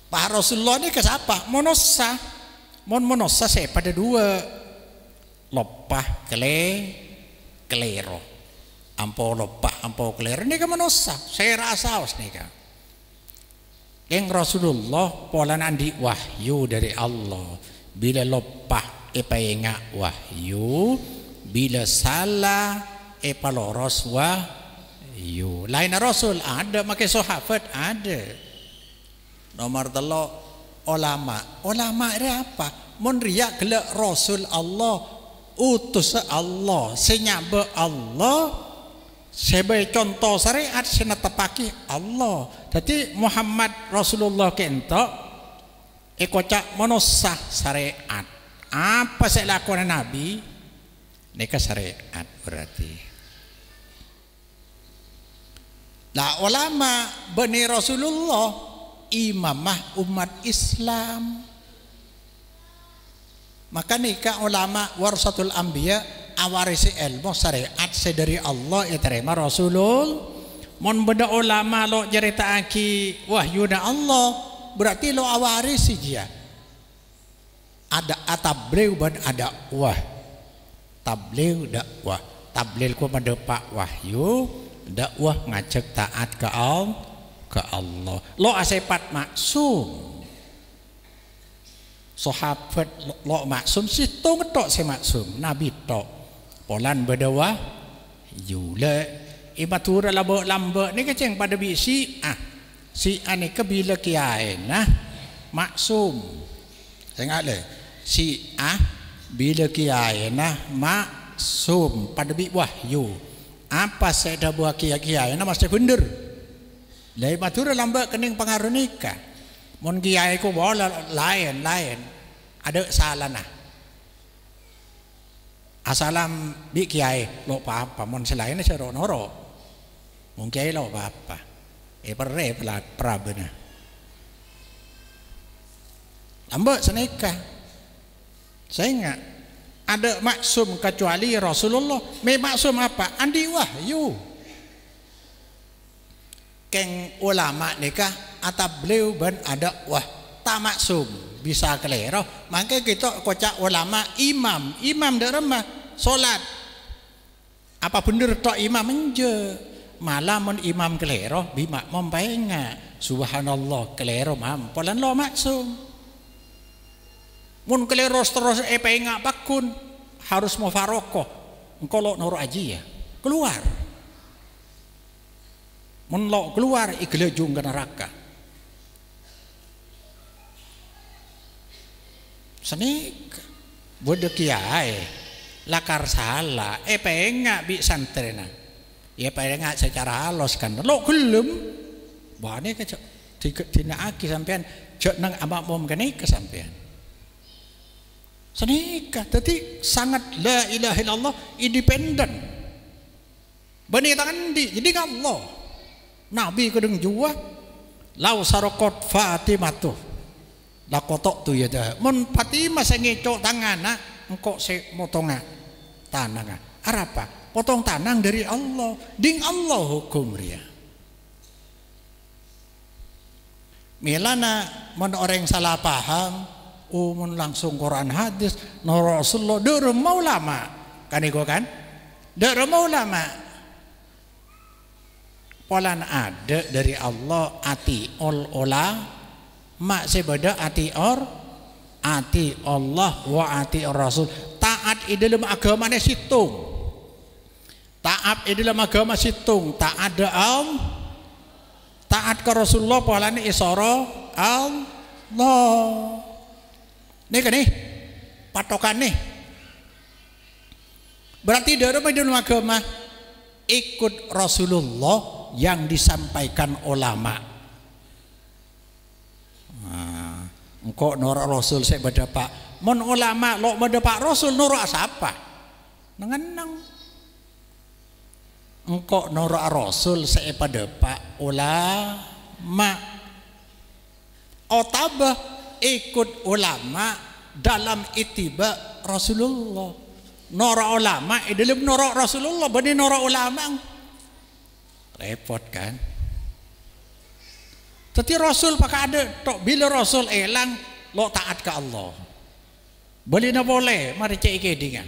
Pak Rasulullah ini ke siapa? Monosa saya pada dua lopah kelero ampo lopah ampo kelero ini ke monosa saya rasa nih kan yang Rasulullah pola nandi wahyu dari Allah bila lopah ipayengak wahyu bila salah ipaloros wahyu lain Rasul ada makai sahabat ada nomor telo ulama dia apa mun riak gelak Rasul Allah utus Allah senyaba Allah sebagai contoh syariat senatapaki Allah jadi Muhammad Rasulullah kentok kocak monosah syariat apa saya lakukan Nabi nikah syariat berarti lah ulama bani Rasulullah imamah umat Islam maka nikah ulama warasatul anbiya awarisi ilmu syariat sedari Allah terima Rasulullah mon beda ulama lo cerita aki wahyu da Allah berarti lo awarisi dia ada atabliu dan ada wah tabliu dakwah tablil ku mendepak wahyu dakwah ngajak taat ke Allah lo asepat maksum sahabat lo maksum situ ngetok si maksum nabi tok polan berdakwah yula ibatura lambek ni keceng pada bi si ni kebila kiai nah maksum saya ingat le si bila kiai nah maksum pada bi wahyu apa saya dah buat kiai nah masih bener dari matura lambat kening pengaruh nikah mon kiai ku bola lain ada salah nah asalam bi kiai lo apa mon selain saya noro mon kiai lo apa perre prabena lambat senikah Saya ingat ada maksum kecuali Rasulullah. Maksum apa? Andi wahyu. Keng ulama nikah atau beliau ben ada wah tak maksum bisa kelero. Maka kita kocak ulama imam derema solat. Apa bener tok imam menje? Malah mun imam kelero bima mempenga. Subhanallah kelero mam. Polan lo maksum. Mun kelero terus penga bakun harus mufarokoh. Engkau lo nuru aji ya keluar. Mun lo keluar igelejung ke neraka. Senik bodoh kiai lakar salah penga bi santrena ya penga secara halus kan lo gelem bane ke dinaaki sampean jek nang amak mom kene kesampean senika dadi sangat la ilaha illallah independen bani tangan di jadi Allah nabi kedeng jua lau sarokot fatimatuh lakotok tu ya dah mun Fatimah sengecok tangan engkau se motonga tanang apa potong tanang dari Allah ding Allah hukum dia milana mun orang salah paham mun langsung Quran hadis no Rasulullah deur maulama kan iko kan deur maulama polan ada dari Allah ati ola mak sebeda ati Allah wa ati Rasul taat di dalam agama ne situng taat di dalam agama situng taat taat ke Rasulullah polane isara Allah nih kan nih patokan nih berarti dalam agama ikut Rasulullah yang disampaikan ulama. Engkau norak Rasul saya berdapat mon ulama lo berdapat Rasul norak siapa nengenang engkau norak Rasul saya berdapat ulama otabah ikut ulama dalam itiba Rasulullah norak ulama dalam norak Rasulullah bani norak ulama repot kan. Tapi Rasul pakai ada tok bila Rasul elang lo taat ke Allah. Boleh na boleh mari cek dengan.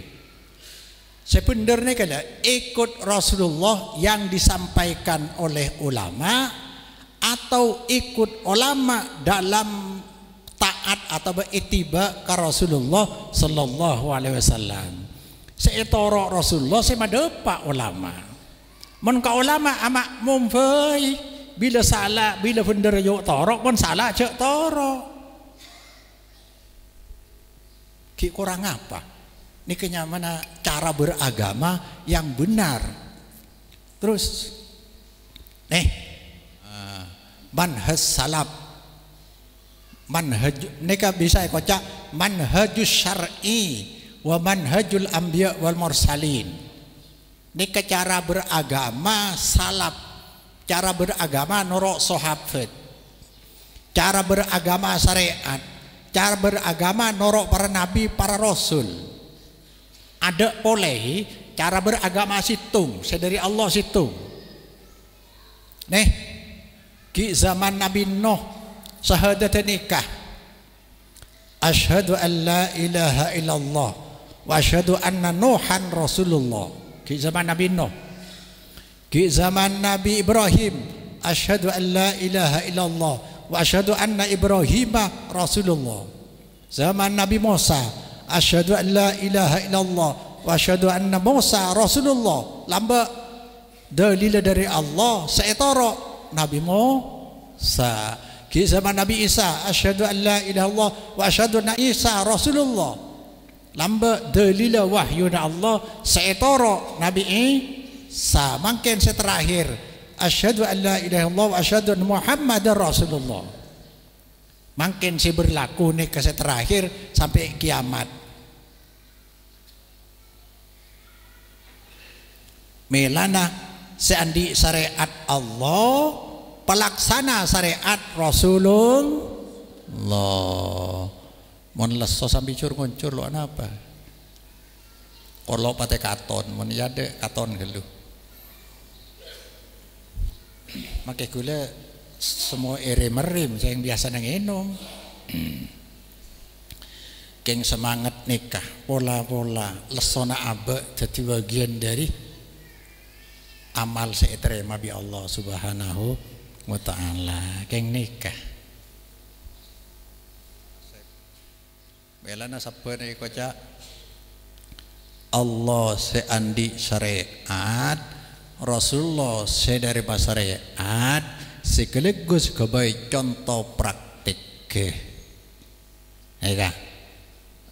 Sebenarnya kada ikut Rasulullah yang disampaikan oleh ulama atau ikut ulama dalam taat atau beritiba ke Rasulullah sallallahu alaihi wasallam. Seetoro Rasulullah sama depak ulama. Mun ka ulama amak mumfai bila salah bila bener yo torok pun salah cek torok ki kurang apa ini kenyamanan cara beragama yang benar terus manhaj salaf manhaj neka bisa kocak manhajus syar'i wa manhajul anbiya wal mursalin neka cara beragama salaf cara beragama norok sahabat cara beragama syariat cara beragama norok para nabi para rasul ada boleh cara beragama situng sedari Allah situng ki zaman Nabi Nuh syahadat nikah asyhadu an la ilaha illallah wa asyhadu anna Nuhan Rasulullah ki zaman Nabi Nuh di zaman Nabi Ibrahim asyhadu an la ilaha illallah wa asyhadu anna Ibrahima Rasulullah zaman Nabi Musa asyhadu an la ilaha illallah wa asyhadu anna Musa Rasulullah lamba dalil dari Allah seetoro Nabi Musa di zaman Nabi Isa asyhadu an la ilaha illallah wa asyhadu anna Isa Rasulullah lamba dalil wahyu Allah seetoro Nabi Sa mungkin terakhir asyhadu an la ilaha illallah wa asyhadu anna Muhammadar Rasulullah mungkin si berlaku nih ke terakhir sampai kiamat melana seandi syariat Allah pelaksana syariat Rasulullah Mon leso sampai nguncur lo apa? Kalau pate katon, mon yade katon gelu. Makai gula semua ere merim, saya yang biasa nengenom. Keng semangat nikah, pola-pola lesona abe jadi bagian dari amal saya terima bi Allah Subhanahu wa ta'ala. Keng nikah. Belana sabana ikoca Allah seandi syariat, Rasulullah sedari syariat, sekaligus kebaik contoh praktik.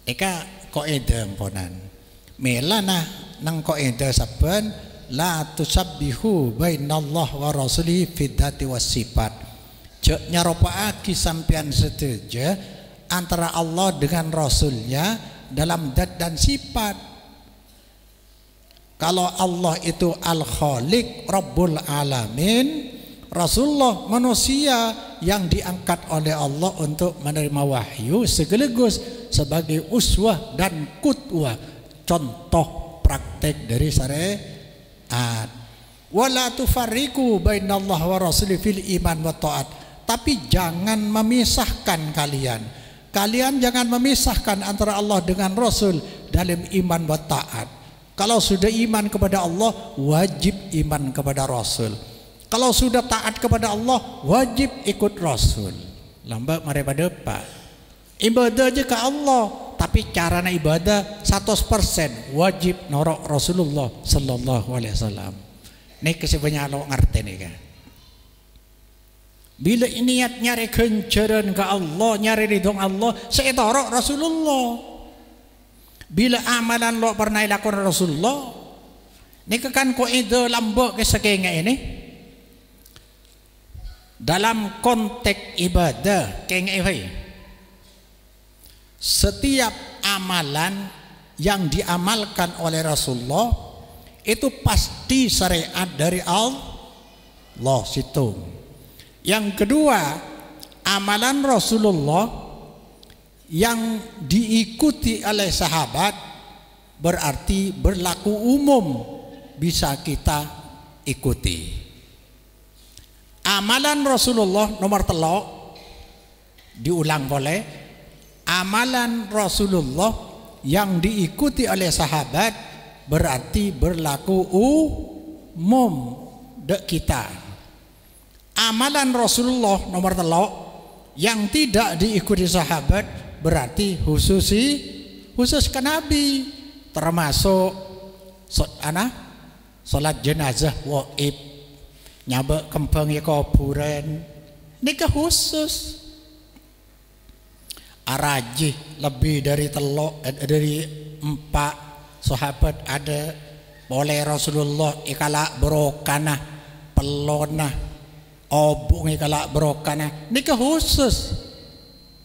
Eka kaidah ponan. Melana nang kaidah saben la tusabbihu bainallah wa rasuli fid dzati was sifat. Cek nyaropaaki sampean setuju antara Allah dengan Rasulnya dalam zat dan sifat. Kalau Allah itu Al-Khaliq Rabbul Alamin, Rasulullah manusia yang diangkat oleh Allah untuk menerima wahyu sekaligus sebagai uswah dan qudwah, contoh praktek dari syariat. Wala tufarriqu bainallahi wa rasuli fil iman wa taat. Tapi jangan memisahkan kalian. Kalian jangan memisahkan antara Allah dengan Rasul dalam iman wa taat. Kalau sudah iman kepada Allah, wajib iman kepada Rasul. Kalau sudah taat kepada Allah, wajib ikut Rasul. Lambat mari pada Pak. Ibadah aja ke Allah, tapi caranya ibadah 100% wajib norok Rasulullah sallallahu alaihi wasallam. Nih kesebanya lo ngerti nih kan. Bila niat nyari kencaran ke Allah, nyari ridho Allah, saya torok Rasulullah. Bila amalan lo pernah lakukan Rasulullah, ini kan kok itu lambok kesekenga ini. Dalam konteks ibadah, kenga ini. Setiap amalan yang diamalkan oleh Rasulullah itu pasti syariat dari Allah situ. Yang kedua, amalan Rasulullah yang diikuti oleh sahabat berarti berlaku umum, bisa kita ikuti. Amalan Rasulullah nomor telok diulang boleh. Amalan Rasulullah yang diikuti oleh sahabat berarti berlaku umum dek kita. Amalan Rasulullah nomor telok yang tidak diikuti sahabat berarti khusus ke Nabi, termasuk salat jenazah waib, nyabak kembangi kuburan, nikah khusus. Araji lebih dari dari 4 sahabat ada, boleh Rasulullah ikalak berokana pelona obung ikalak berokana nikah khusus.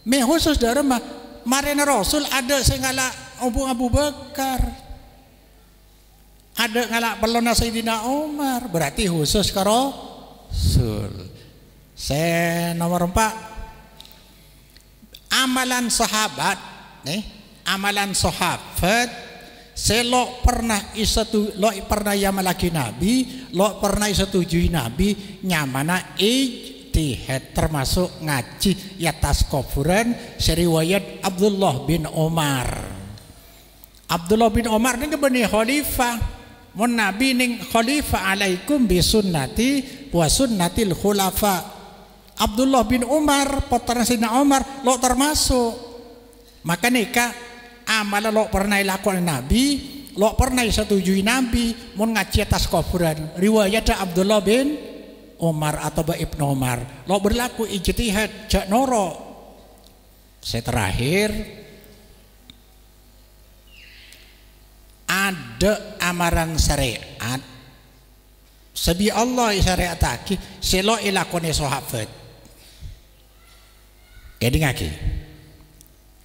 Me khusus dari mah marina Rasul ada sengala obung Abu Bakar, ada ngalak pelona Sayyidina Umar, berarti khusus ke Rasul. Saya nomor 4, amalan sahabat nih, amalan sahabat selok pernah yamalaki Nabi, lo pernah setujui Nabi, nyamana ijtihad, termasuk ngaji ya tas kuburan seriwayat Abdullah bin Umar. Abdullah bin Umar ini benih khalifah, mun Nabi ning khalifah alaikum bi sunnati wa sunnatil khulafa. Abdullah bin Umar putra Sayyidina Umar lo termasuk. Maka nikah amalan lo pernah lakukan Nabi, lo pernah setujui Nabi, mun ngaji atas kuburan riwayat Abdullah bin Umar atau Ibnu Umar, lo berlaku ijtihad jak noro. Saya terakhir ada amaran syariat sebi Allah syariat aki selo ilakone sahabat. Jadi ngaki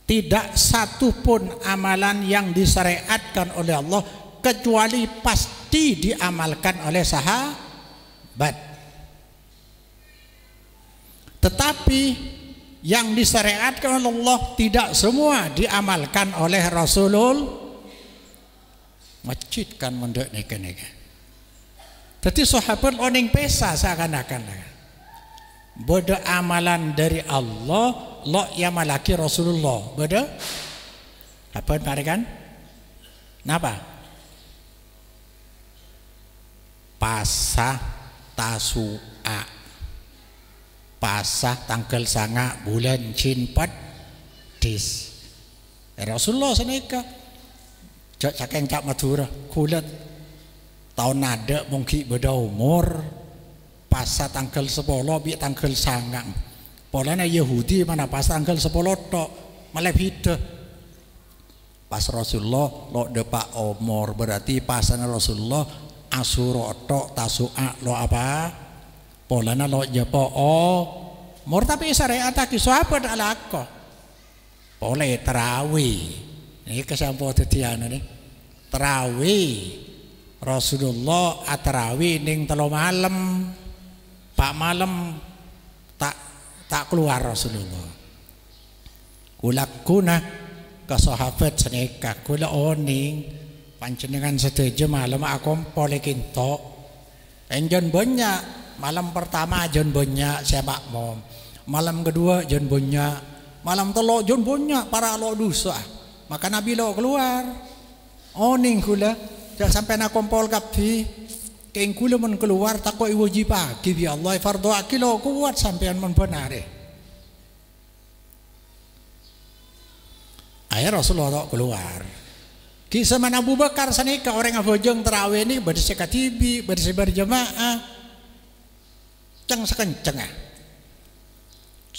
tidak satu pun amalan yang disyariatkan oleh Allah kecuali pasti diamalkan oleh sahabat. Tetapi yang disyariatkan oleh Allah tidak semua diamalkan oleh Rasulul masjid kan mendek neka. Jadi sahabat oning pesa seakan-akan beda amalan dari Allah lo yang malaki Rasulullah beda apa kan? Napa? Pasah Tasu'a, pasah tanggal sanga bulan Cinpat dis Rasulullah seneka jak saking cak Madura kulat tahun nada mungkin beda umur pasah tanggal 10 bi tanggal sanga polanya Yahudi mana pas tanggal 10 tok malah beda pas Rasulullah lo depak umur berarti pasana Rasulullah Asuro tok Tasu'a lo apa polana lo japo umur tapi syariat aki sahabat alako boleh tarawih ini kesampo tetiana nih tarawih Rasulullah atarawih ning 3 malam pak malam tak keluar Rasulullah kulakuna ke sahabat seneka kula oning panjenengan setuju malam aku boleh kinto enjon banyak malam pertama jon banyak saya makmum malam kedua jon banyak malam telok jon banyak para lo dosa maka Nabi lo keluar oning kula jangan sampai nak kompol kapi keng kula men keluar takoi wajib pagi bi Allah fardu akilo kuat sampean men benar ayah Rasulullah keluar kisah mana Abu Bakar sanika orang abojong terawih ini bersih katibi bersih berjamaah ceng sekenceng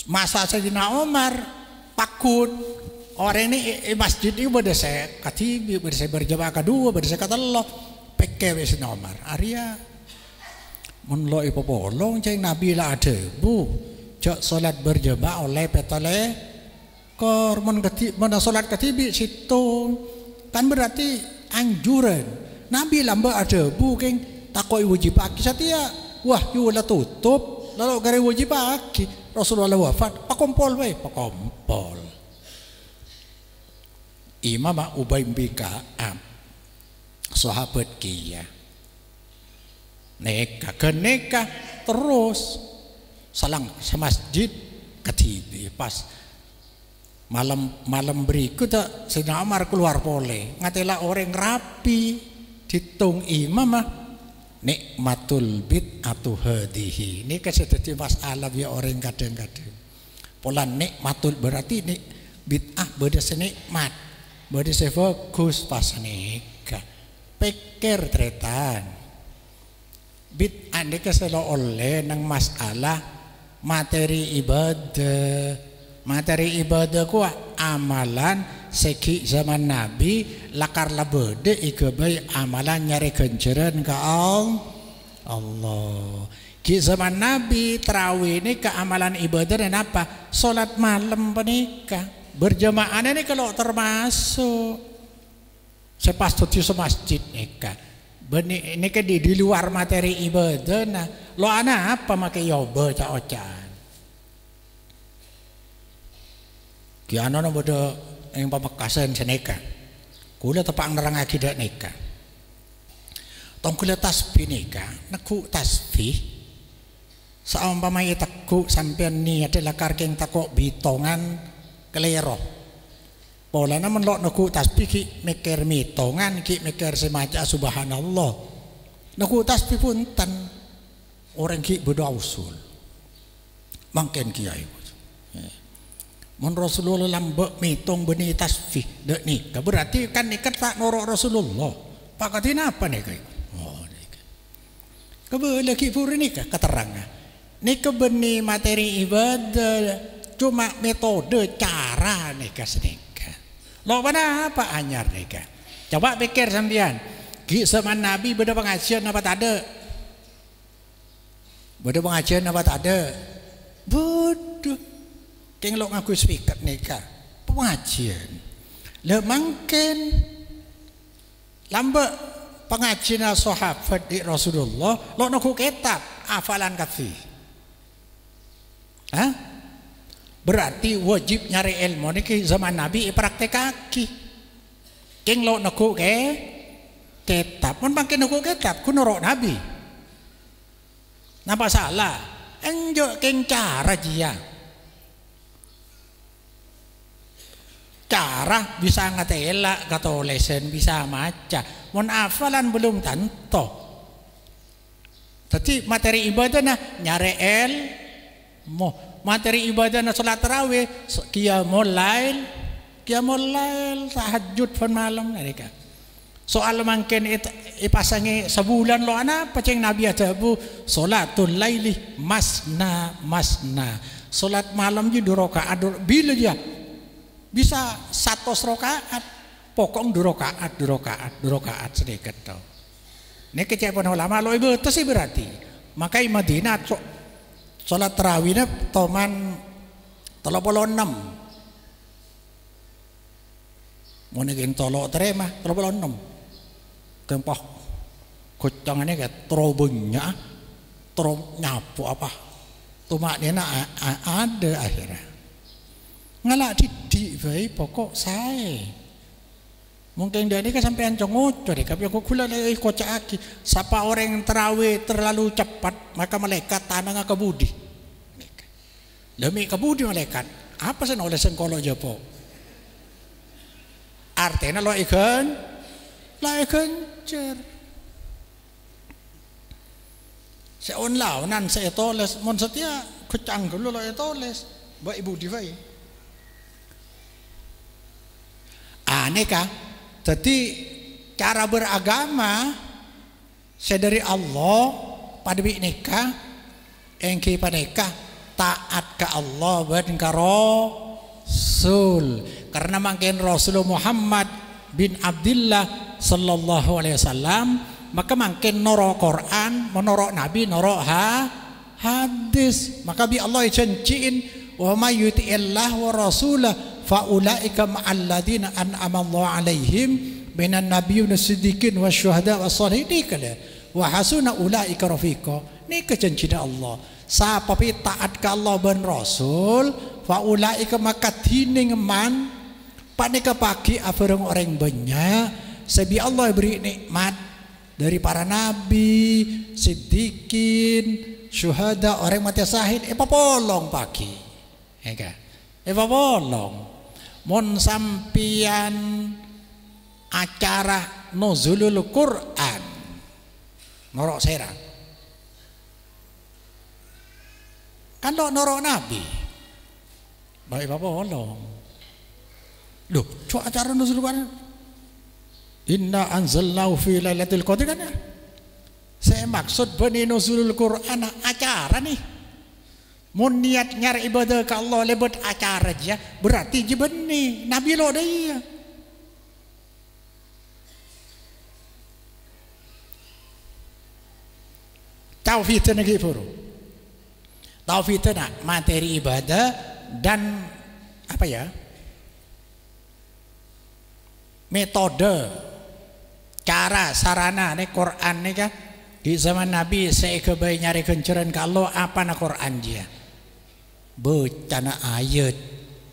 masa Sayyidina Umar pakun orang ini masjid ini bersih katibi bersih berjamaah kedua bersih katelah peke Sayyidina Umar Arya menlo ipo polong ceng Nabi lah ada bu jak solat berjamaah oleh petole kor men solat katibi situ kan berarti anjuran Nabi lamba ada buking takoi wajib pagi setia wah yulah tutup lalu gara wajib pagi Rasulullah wafat pakompol bae pakompol Imam Ubay bin Ka'ab sahabat kia neka terus salang semasjid ketibi pas malam berikut Sayyidina Umar keluar pole ngatela orang rapi ditung imam nikmatul bid'atu hadihi ini kesedeti masalah ya orang kadang-kadang pola nikmatul berarti nik bid'ah beda senikmat beda sefokus pas nikah pikir tretan bid'ah ini keselo oleh nang masalah materi ibadah materi ibadah ku amalan seki zaman Nabi lakar labede ikebai amalan nyari kenceran ke Allah ki zaman Nabi tarawih ini ke amalan ibadah dan apa solat malam penikah berjamaah ini kalau termasuk sepastutnya semasjid nikah ini ke di luar materi ibadah nah lo anak apa makai yoba cak-ocan kiano na bodo yang pamakasan sa neka kula tapang nerang akidat neka tong kula tasbih neka naku tasbih sa umpamay takku sampean ni adalah karking tako bitongan kelero pola naman lo naku tasbih ki mikir mitongan ki mikir semaja subhanallah naku tasbih punten orang ki bodo usul mangken kiai mun Rasulullah lambek mitong benih tasbih dek nikah berarti kan nikah tak norok Rasulullah pakatin apa nikah oh nikah kebele ki puri nikah keterangan nikah benih materi ibadah cuma metode cara nikah senikah lo mana apa anyar nikah coba pikir sampean ki zaman Nabi beda pengajian apa tak ada beda pengajian apa tak ada bodoh keng lo ngaku speaker nikah pengajian le mangken lambe pengajian sahabat di Rasulullah lo ngaku kitab hafalan kafi Berarti wajib nyari ilmu niki zaman Nabi praktekake. King lo nekuk ke kitab, mun makin nekuk kitab ku norok Nabi. Napa salah? Enjo king cara dia. Cara bisa ngatela, katulisan bisa maca. Mun hafalan belum tentu. Tapi materi ibadah nah nyari ilmu. Materi ibadah na salat tarawih, qiyamul lail, tahajud pun malam mereka. Soal mungkin ipasangi sebulan lo ana paceng Nabi atabu salatul laili masna. Salat malam ji 2 rakaat bila dia bisa 100 rakaat, pokok 2 rakaat sedikit tau. Ini kecepan ulama lo ibu itu sih berarti. Makai Madinah salat tarawihnya toman 36. Mau nengin tolok terima 36. Kempah kucangannya kayak terobengnya, nyapu apa? Tumak dia nak ada akhirnya. Ngalak didik bayi pokok saya. Mungkin dia ini kan sampai ancongot deh. Tapi aku kula lagi kocak aki. Siapa orang yang terawih terlalu cepat, maka malaikat tanah ngak kebudi. Demi kebudi malaikat. Apa sih oleh sengkolo jopo? Artinya lo ikan cer. Seonlaunan saya toles. Mon setia kecang dulu lo toles. Baik ibu divai. Aneh kah? Jadi cara beragama saya dari Allah pada nikah engki pada nikah taat ke Allah dan ke Rasul karena makin Rasul Muhammad bin Abdullah sallallahu alaihi wasallam maka makin norok Quran menorok Nabi norok hadis maka bi Allah janjiin wa may yuti'illah wa rasulah faulaika ma'alladina an'ama Allah alaihim minan nabiyyin siddiqin wasyuhada wassalihin kala wa hasuna ulaika rafiqa. Ini kejanjian Allah. Siapa pi taat ke Allah dan Rasul faulaika maka tining man panika pagi abareng orang banyak sebi Allah beri nikmat dari para nabi, siddiqin, syuhada, orang mati syahid polong pagi. Polong. Mon sampian acara nuzulul Quran norok serang kan norok Nabi baik bapak olong loh co acara nuzulul Quran inna anzalnahu fi lailatul qadr kan ya saya maksud bani nuzulul Quran acara nih mun niat nyari ibadah ke Allah lebet acara aja berarti jebeni Nabi lo dia. Tauhidnya gitu. Tauhidnya materi ibadah dan apa ya? Metode, cara, sarana nih Quran nih kan di zaman Nabi saya kebaik nyari kenceran ke Allah apa na Quran dia. Becana ayat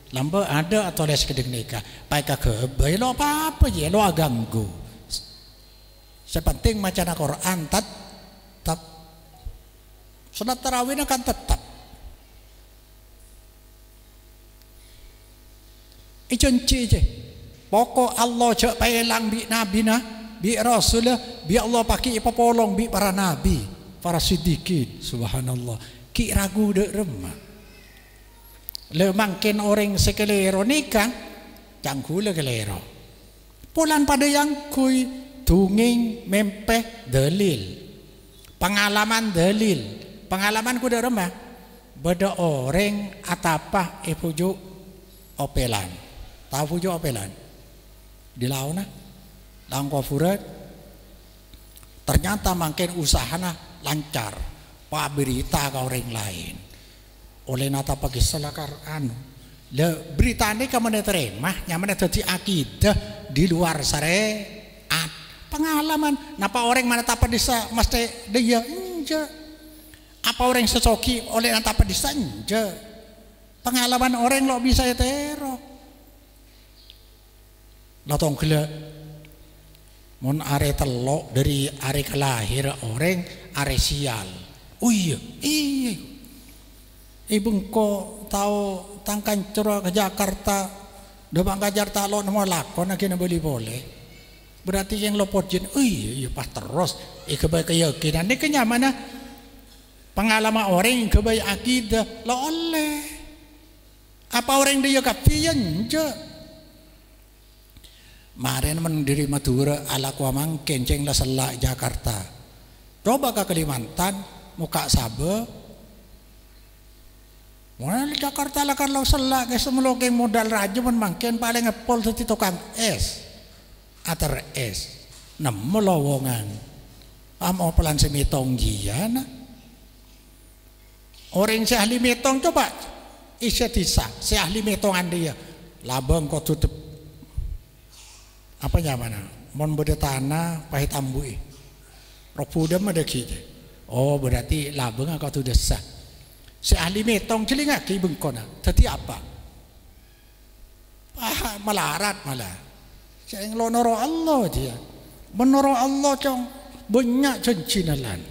lamba ada atau les kedeng nikah pakai kebai lo apa je lo ganggu sepenting macana Quran tetap sunat tarawihnya kan tetap ijanci je pokok Allah cak pelang bi nabi na bi rasul bi Allah pakai polong bi para nabi para siddiqin subhanallah ki ragu dek remah le mangkin orang sekelero nikah cangkula kelero pulan pada yang kui tunging mempeh dalil pengalaman ku dah remah beda orang atapah pujuk opelan tahu pujuk opelan di launa langkau furat ternyata mangkin usahana lancar pak berita ke orang lain oleh nata pagi selakar le berita ini kamu terima nyaman jadi akidah di luar syariat pengalaman napa orang mana tapa desa mesti dia enja apa orang sesoki oleh nata desa enja Pengalaman orang lo bisa tero. Lo tong gila. Mon are telok dari are kelahir orang are sial. Oh iya. Bengko tahu tangkan curah ke Jakarta. Dobang Jakarta lo nama lakon akhirnya boleh. Berarti yang lo pojin. Iya pas terus. Kebaik keyakinan. Ini kenyamanan. Pengalaman orang kebaik akidah. Lo oleh. Apa orang dia kafian je. Maren mendiri Madura ala kuamang kenceng la selak Jakarta. Coba ke Kalimantan muka sabe. Mana Jakarta lah kan lo selak ke semua ke modal raja pun mangken paling ngepol seti tukang es. Atar es. Nemu lowongan. Amo pelan semitong giana. Orang si ahli metong coba isya disa si ahli metongan dia. Labang kau tutup apa mana? Mon beda tanah pahit ambui. Ropudam ada kita. Oh berarti labeng kau tu desa. Si ahli metong celingak ke bengkona. Tadi apa? Melarat malah. Saya ngelonoro Allah dia. Menoro Allah cong banyak cencinalan.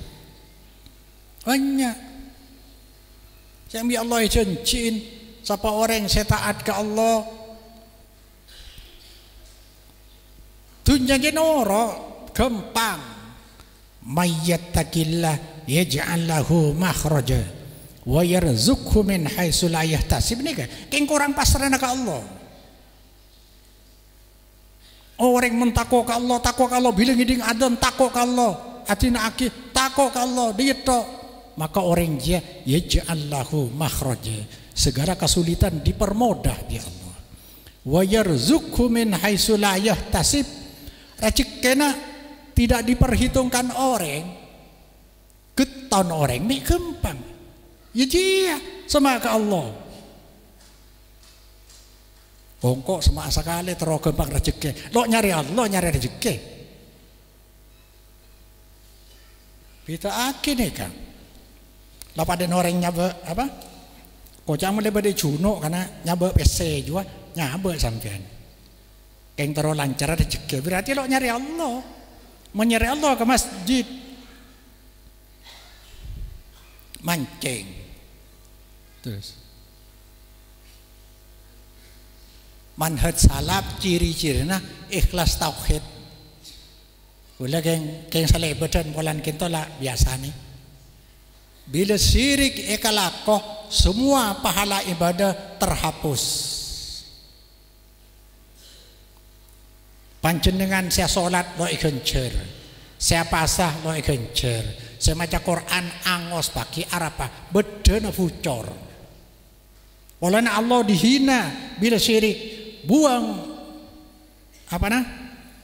Banyak. Saya ambil Allah cencin. Siapa orang saya taat ke Allah. Dunia jenoro gampang. Mayyattaqillah yaj'al lahu makhraja wa yarzuqhu min haitsu la yahtasib. Nih kan keng kurang pasrah ke Allah. Orang mentakwa ke Allah bilang ngiding adon takwa ke Allah. Atina aki takwa ke Allah dia tok. Maka orang dia yaj'al lahu makhraja. Segala kesulitan dipermudah di Allah. Wa yarzuqhu min haitsu la yahtasib. Rezekina tidak diperhitungkan orang, keton orang ni gampang. Ya dia sama ke Allah. Bongkok sama sekali terus gampang rezeki. Lo nyari Allah nyari rezeki. Kita akhir ni kan. Lepas ada orang nyaba apa? Kau jangan boleh berdiri junuk karena nyaba PC juga nyaba sampean. Yang terlalu lancar rezeki berarti lo nyari Allah, menyari Allah ke masjid, mancing, terus manhaj salaf ciri-cirinya ikhlas tauhid. Boleh keng saleh badan bulan kita lah biasa nih. Bila syirik ekalakoh semua pahala ibadah terhapus. Panjenengan saya solat lo ikencer, saya pasah lo ikencer, saya maca Quran angos pagi arapa bedena fucor. Olehna Allah dihina bila syirik buang apa nah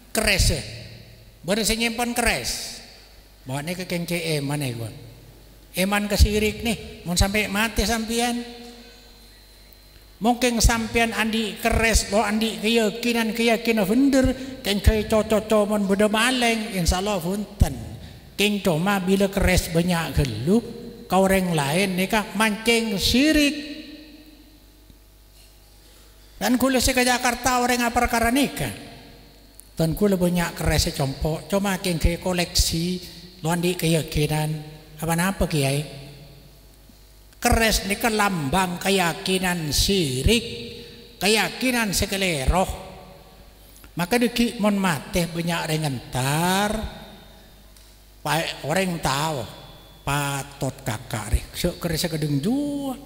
keres, boleh saya nyimpan keres, bawa nih ke kengce mana gua, eman ke syirik nih, mau sampai mati sampian. Mungkin sampean andi keres lo andi keyakinan bener keng kaya cocok mon beda maleng insyaallah punten keng cuma bila keres banyak gelu kau orang lain nikah mancing syirik dan kula ke Jakarta orang apa perkara nikah dan kula banyak keres compok cuma keng kaya koleksi lo andi keyakinan apa kiai. Keres ni kan lambang keyakinan syirik, keyakinan sekeleroh. Maka diki mon mate banyak rengentar, orang tahu patot kakak rek, keres kedeng dua.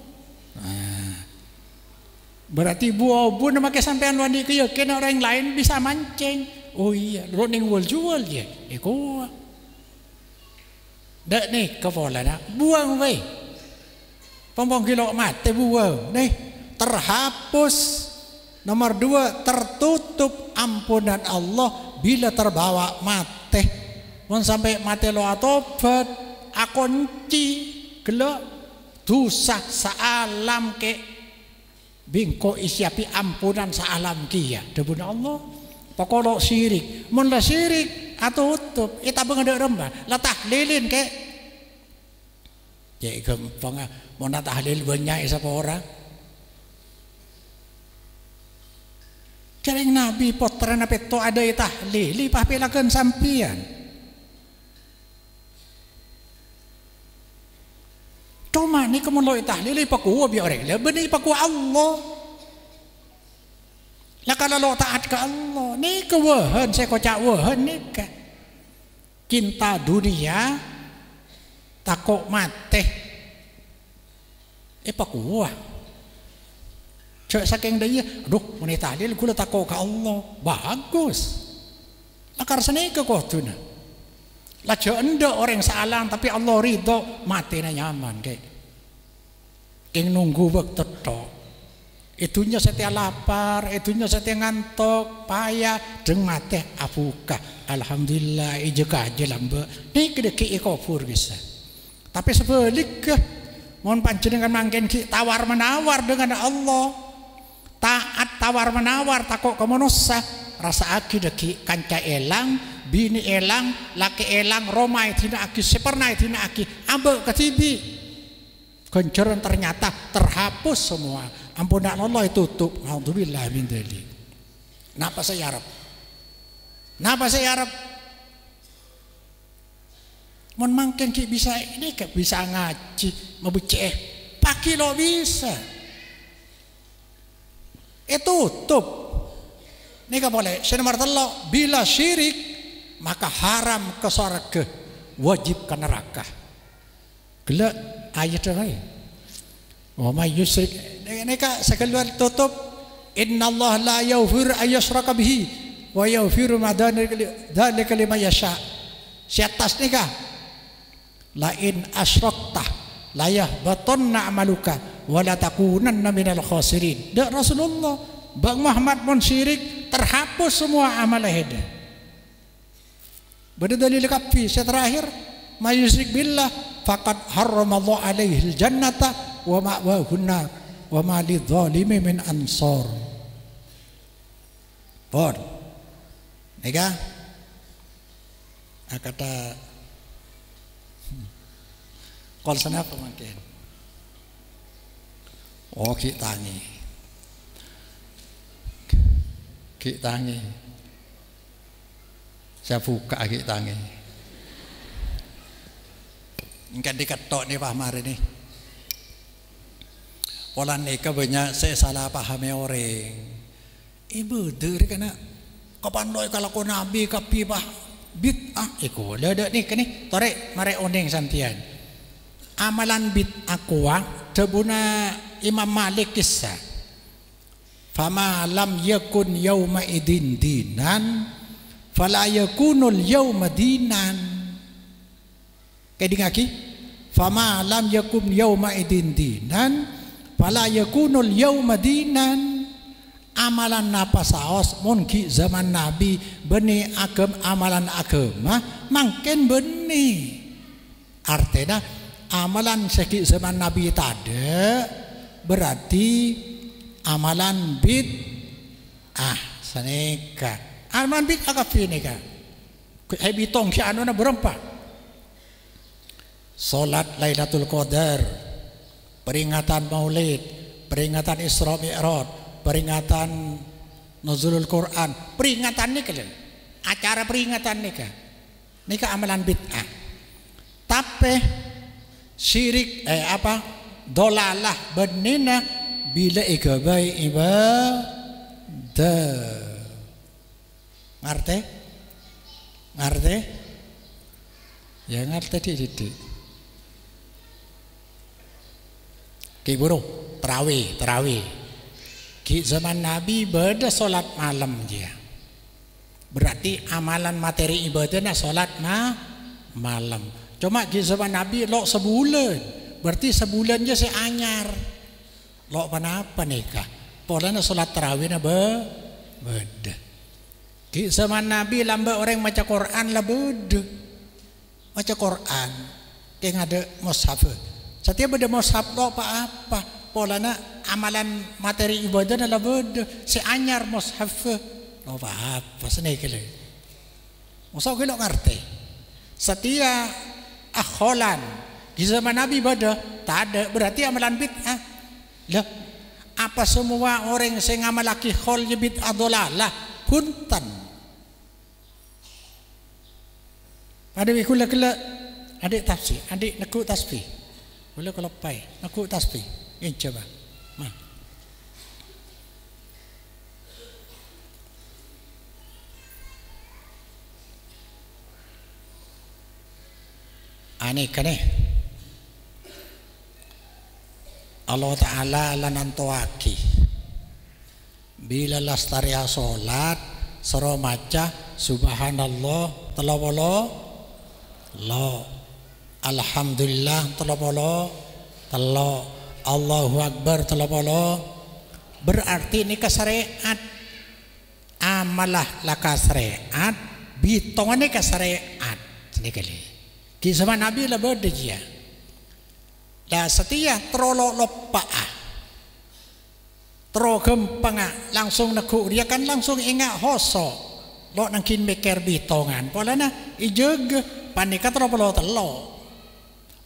Berarti buah nama kesampean wandi keyakinan orang lain bisa mancing. Oh iya, lo ning jual je, eko. Dak nih kefolana, buang wei. Pompong kilo mate buang nih terhapus. Nomor 2 tertutup ampunan Allah bila terbawa mate. Mun sampai mate lo atobat akonci gelo dosa saalam ke bingko isyapi ampunan saalam kia debun Allah. Pokok syirik mun la syirik atutup kita bengade rembah la tahlilin ke ya gampang. Mau tahlil banyak siapa orang Kering Nabi potran apa to ada tahlil, lipah pelakan sampian. Cuma ni kamu lo tahlil lipah kuah biar orang, lebih lipah kuah Allah. Lah kalau lo taat ke Allah, ni kewahan saya kocak wahan ni ke. Cinta dunia, takut mati. Lipah kuah. Cek saking dia, aduh wanita tahlil gula takut ke Allah, bagus. Akar seni ke kau tu na. Lah cek anda orang salah tapi Allah ridho mati na nyaman kayak. King nunggu waktu tok. Itunya setia lapar, itunya setia ngantuk, payah, jeng mati apuka. Alhamdulillah ije kaje lambe. Ni kedeki ikofur bisa. Tapi sebaliknya, mohon panjenengan mangken ki tawar menawar dengan Allah. Taat tawar menawar takut ke manusia rasa aki deki kanca elang bini elang laki elang romai tina aki sepernai tina aki ambil ke tibi kenceran ternyata terhapus semua ampun Allah tutup alhamdulillah min dzalik. Napa saya harap mon mangken ki bisa ini ke bisa ngaji mebeceh paki lo bisa tutup. Ini gak boleh. Senamartallah bila syirik maka haram ke surga, wajib ke neraka. Gelak ayat lain. Wa may yusyrik. Ini kak sekeluar tutup. Inna Allah la yaghfir ayyushraka bihi wa yaghfiru ma dzalika liman yasha. Si atas ni kak. La in asyrakta la yahbatanna amaluka wala takunanna minal khasirin. Dak Rasulullah Bang Muhammad pun syirik terhapus semua amal heda. Berdalil kafi terakhir may yusyrik billah faqad harramallahu alaihi aljannata wa ma'wahu an-nar wa ma lidzalimi min ansar. Pon nega kata kol sana pemakin. Oh ki tangi saya buka ki tangi engkan diketok nih Pak Mari nih pola neka banyak saya salah pahami orang ibu dari kena kapan loy kalau kau nabi kapi bah bid'ah iku lada nih kini torek mari oning santian amalan bid'ah kuah tebuna Imam Malik kisah fama lam yakun yauma idin dinan fala yakunul yauma dinan kayak dingaki fama lam yakun yauma idin dinan fala yakunul yauma dinan amalan napa saos mungkin zaman Nabi benih amalan agama mangken benih artinya amalan seki zaman Nabi tadi berarti amalan saneka amalan bid'ah kafineka bitong si anu na berempat salat Lailatul Qadar peringatan Maulid peringatan Isra Mi'raj peringatan Nuzulul Quran peringatan ni kalian acara peringatan nika amalan bid'ah tapi syirik dolalah benina bila ikabai ibadah ngerti ya ngerti dididik ki buru terawih ki zaman Nabi beda solat malam dia berarti amalan materi ibadahnya solat malam cuma ki zaman Nabi lo sebulan berarti sebulannya anyar lo panapa nikah polanya solat tarawih na beda ki zaman Nabi lamba orang maca Quran lah beda maca Quran kayak ada mushaf setiap ada mushaf lo apa polanya amalan materi ibadah lah beda anyar mushaf lo apa senai kele mushaf kele ngerti setia akholan di zaman Nabi beda tak ada berarti amalan bid'ah lah Apa semua orang sing ngamalaki khol bid'ah dolalah punten. Pada kula kala adik tafsir, adik nekuk tasbih. Kula kalau pai nekuk tasbih. Coba. Mah. Aneh kan Allah Ta'ala lanantoaki bila lastaria solat sero maca subhanallah telawala lo alhamdulillah telawala telo Allahu Akbar telawala berarti ini syariat amalah laka syariat bitongane ka syariat ini kali kisah Nabi lah berdejia lah setia terolok lopa tero gempang langsung nekuk dia kan langsung ingat hoso lo nangkin beker bitongan polana ijeg panika teropolo telo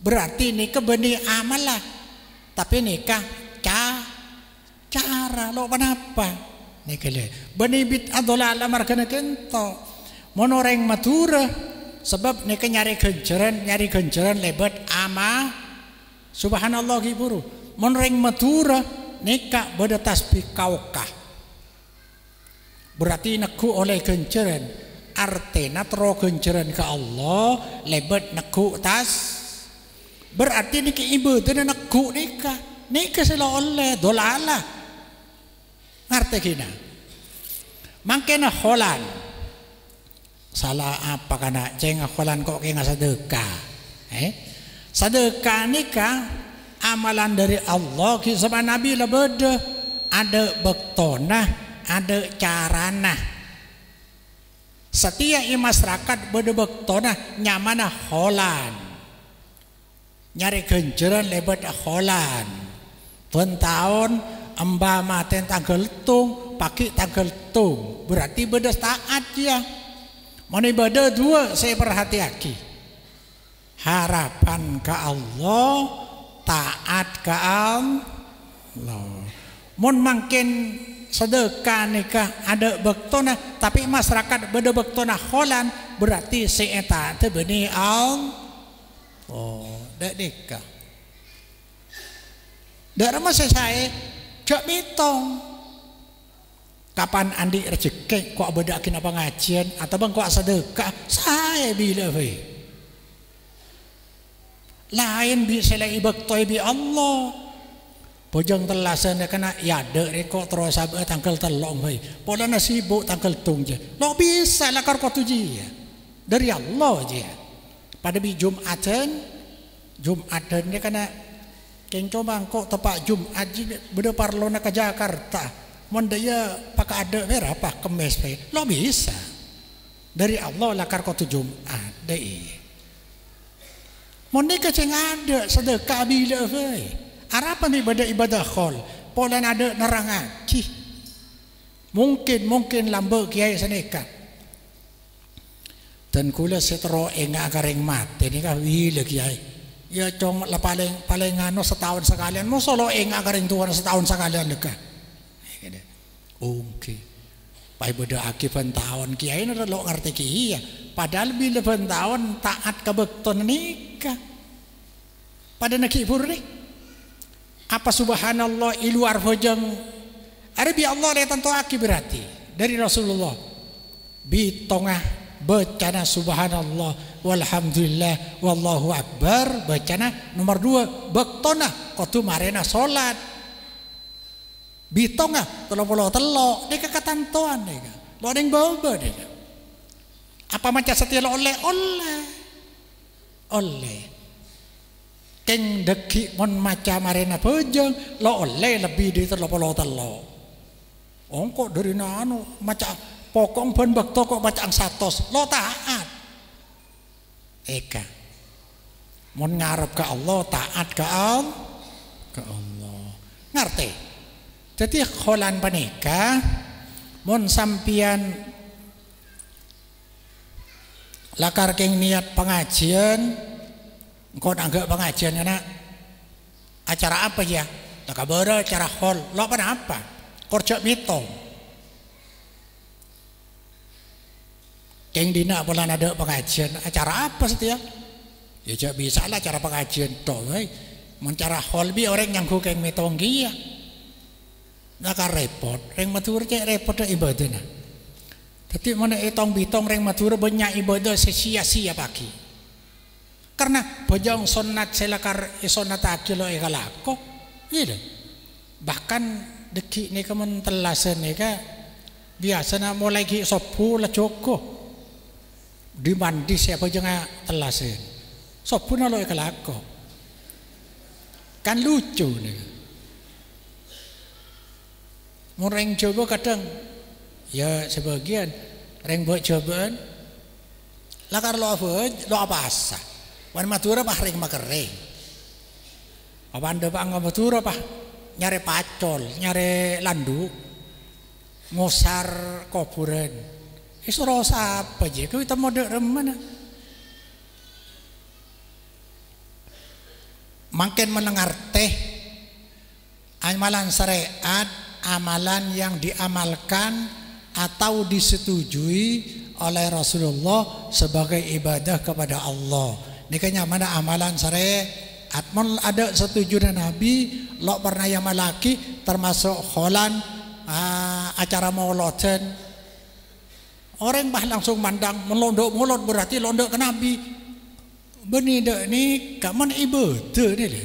berarti nikah benih amal lah tapi nikah cara lo kenapa nikah le benih bit adolala markana kento monoreng matura sebab nikah nyari genjeran lebet ama subhanallah giburu monoreng matura nikah beda tasbih kaukah berarti neku oleh genjeran artena tero genjeran ke Allah lebet neku tas berarti nikah ibu tu neku nikah sila oleh dolala ngerti kina mangkena kholan salah apa kana ceng kholan kok kena sedekah sedekah nikah amalan dari Allah kisah Nabi lah beda ada bektona ada carana setiap masyarakat beda bektona nyamana kholan nyari genjeran lebat kholan pun tahun embah maten tanggal tung pakai tanggal tung berarti beda taat ya mana beda dua saya perhatiaki harapan ke Allah taat ke Allah mun makin sedekah nikah ada bektona tapi masyarakat beda bektona kholan berarti seeta teu benih dak nikah dak masa saya cak mitong kapan andi rezeki kok bedakin apa ngajian atau bang kok sedekah saya bila lain bisa lagi bektoi bi Allah bojong telasan kena ya dek kok terus tanggal telong pola sibuk tanggal tung je lo bisa lah kau tuji ya dari Allah je pada bi Jumatan dia kena keng coba kok tepak Jumat je beda parlo nak ke Jakarta mondaya pakai ada berapa kemes lo bisa dari Allah lah kau tu Jumat deh monika ceng ada sedekah bila harapan ibadah khol pola ada nerangaci mungkin lambe kiai seneka dan kula setero enga kareng mati ini kah bila kiai ya cong lah paling anu setahun sekalian mau solo enga kareng tuan setahun sekalian leka oke pai beda akibat tahun kiai nada lo ngerti kiai padahal bila tahun taat kebekton nikah pada nak ibur ni apa subhanallah iluar hojang ada bi Allah le tentu aki berarti dari Rasulullah bi tongah bacana subhanallah walhamdulillah wallahu akbar bacana nomor 2 bektona kotu marena salat bi tongah telo deka katantoan deka lo deng bobo deka apa macam setia oleh keng deki mon maca marena pejeng lo oleh lebih dari telo ongkok dari nanu maca pokong ben bekto kok bacaan satos lo taat eka mon ngarep ke Allah taat ke Allah ngerti jadi kholan panika mon sampian lakar keng niat pengajian engkau anggap pengajian anak acara apa ya tak kabara cara hol lo apa korjak mitong keng dina bulan ada pengajian acara apa setia ya jak bisa lah cara pengajian toh mencara hol bi orang yang keng mitong dia nak repot reng matur cek repot ibadah nah tapi mana etong bitong reng matur banyak ibadah sia-sia pagi karena bojong sunat selakar sunat akil lo ekalako gitu bahkan deki ni kemen telasen ni ka biasa na mulai ki sopu la joko di mandi siapa jangan telasen sopu na lo ekalako kan lucu nih mureng coba kadang ya sebagian reng buat cobaan lakar lo apa asa wan matura pah reng makereng apa anda pak nggak matura pah nyari pacol nyari landu ngosar kuburan isu rosa apa je kita mode remana makin mendengar teh amalan syariat amalan yang diamalkan atau disetujui oleh Rasulullah sebagai ibadah kepada Allah. Ini kayaknya mana amalan syariat ada setuju dengan Nabi lo pernah yang malaki termasuk kholan acara mauludan orang bah langsung mandang melondok mulut berarti londok ke Nabi benih ini kaman ibadah ni le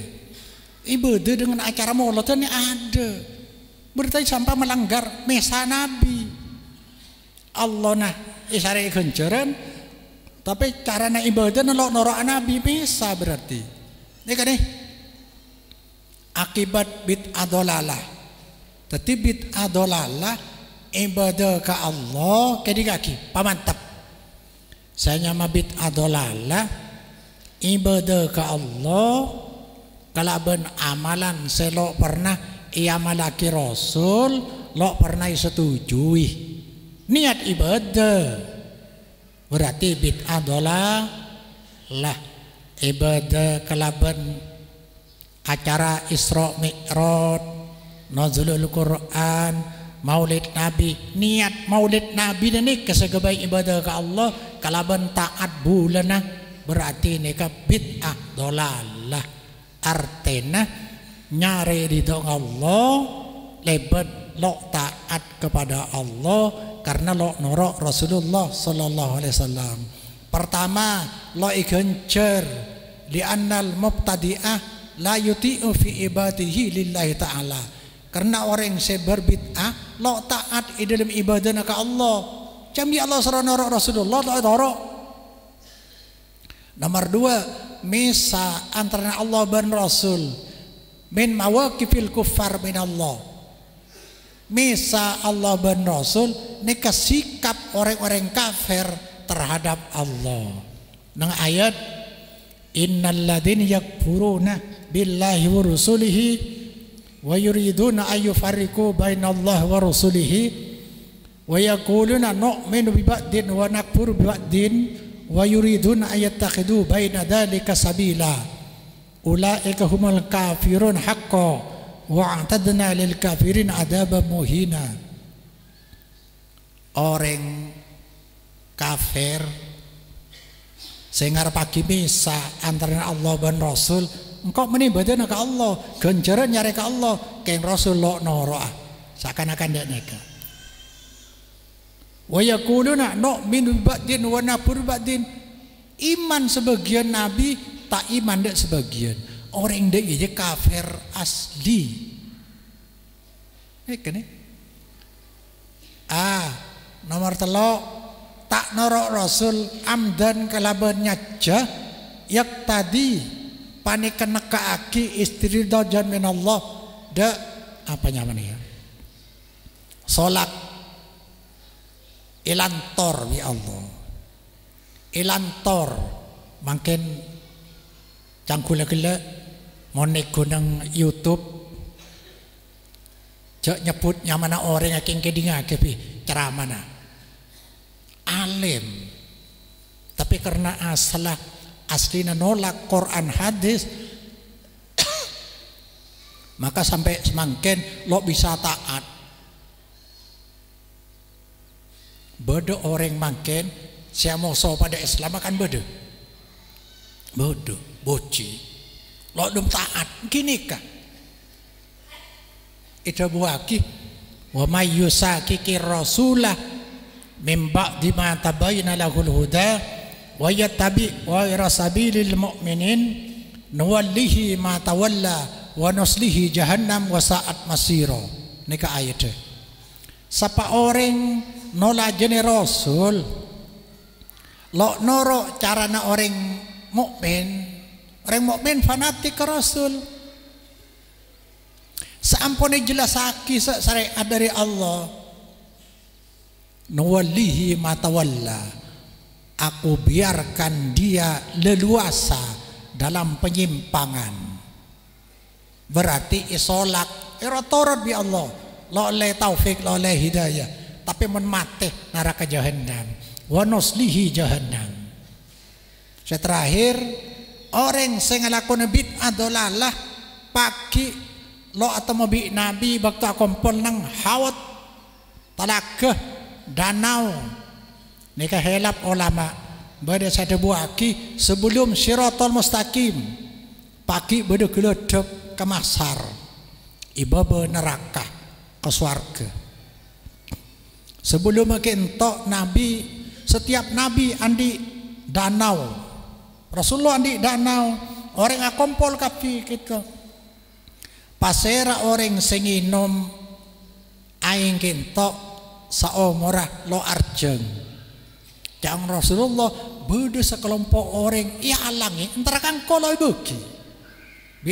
ibadah dengan acara mauludan ni ada berarti sampai melanggar mesa Nabi Allah nah isyarat kencaran tapi cara na ibadah nolak norok Nabi bisa berarti ini kan nih akibat bid'ah dolalah tapi bid'ah dolalah ibadah ke Allah kaki pamantap saya nyama bid'ah dolalah ibadah ke Allah kalaban amalan selok pernah ia malaki Rasul lo pernah setujui niat ibadah berarti bid'ah dolalah ibadah kalaban acara Isra Mi'raj nuzulul Quran maulid Nabi niat maulid Nabi ini kesegabai ibadah ke Allah kalaban taat bulanah berarti ini ke bid'ah dolalah artinya nyari ridho Allah lebat lo taat kepada Allah karena lo norok Rasulullah sallallahu alaihi wasallam pertama lo igencer li annal mubtadi'ah la yuti'u fi ibadihi lillahi ta'ala karena orang yang berbid'ah lo taat di dalam ibadah ke Allah jam ya Allah sarana norok Rasulullah lo norok nomor dua misa antara Allah dan Rasul min mawaqifil kuffar min Allah misa Allah dan Rasul nikah sikap orang-orang kafir terhadap Allah nang ayat innal ladzina yakfuruna billahi wa rusulihi wa yuriduna ay yufarriqu bainallahi wa rusulihi wa yaquluna nu'minu bi ba'din wa nakfuru bi ba'din wa yuriduna ay yattakhidu baina dzalika sabila ulaika humul kafirun haqqan wa a'tadna lil kafirin adzaban muhina orang kafir sehingga pagi misa antara Allah dan Rasul engkau menibadah ke Allah genjaran nyari ke Allah keng Rasul lo noroah seakan-akan dia neka wa yaquluna nu'minu ba'din wa nakfuru ba'din iman sebagian nabi tak iman dek sebagian orang dek aja kafir asli ini nomor telo tak norok Rasul amdan kalaban nyaja yak tadi panik neka aki istri dojan minallah dek apa nyaman ya solat ilantor ya Allah ilantor makin cangkula-gula monek gunang YouTube cek nyebut nyamana orang yang kedinga kepi ceramah mana alim tapi karena aslina nolak Quran hadis Maka sampai semakin lo bisa taat. Bodoh orang makin siamo so pada Islam akan bodoh. Bodoh, boci. Lo dum taat gini kah? Itu buaki wa may yusakiki rasulah min ba'di ma tabayyana lahul huda wa yattabi ghayra sabilil mu'minin nuwallihi ma tawalla wa nuslihi jahannam wa sa'at masira. Nika ayatnya. Sapa orang nolak jenis rasul lo noro carana orang mukmin fanatik ke rasul seampuni jelasaki syariat dari Allah nuwallihi matawalla aku biarkan dia leluasa dalam penyimpangan berarti isolak irotorot bi Allah lo le taufik lo le hidayah tapi menmateh neraka jahannam wa nuslihi jahannam. Terakhir orang sing nglakoni bid'ah dolalah pagi lo atau mobi nabi waktu kumpul nang haut talaga danau nika helap ulama bade sada buaki sebelum Shiratal Mustaqim pagi bade geledek ke masar ibaba neraka ke swarga. Sebelum kentok nabi setiap nabi andi danau Rasulullah andi danau orang akumpul kapi kita pasera orang senginom aing kentok saomorah lo arjeng jangan Rasulullah beda sekelompok orang ia alangi antara kan kalau bagi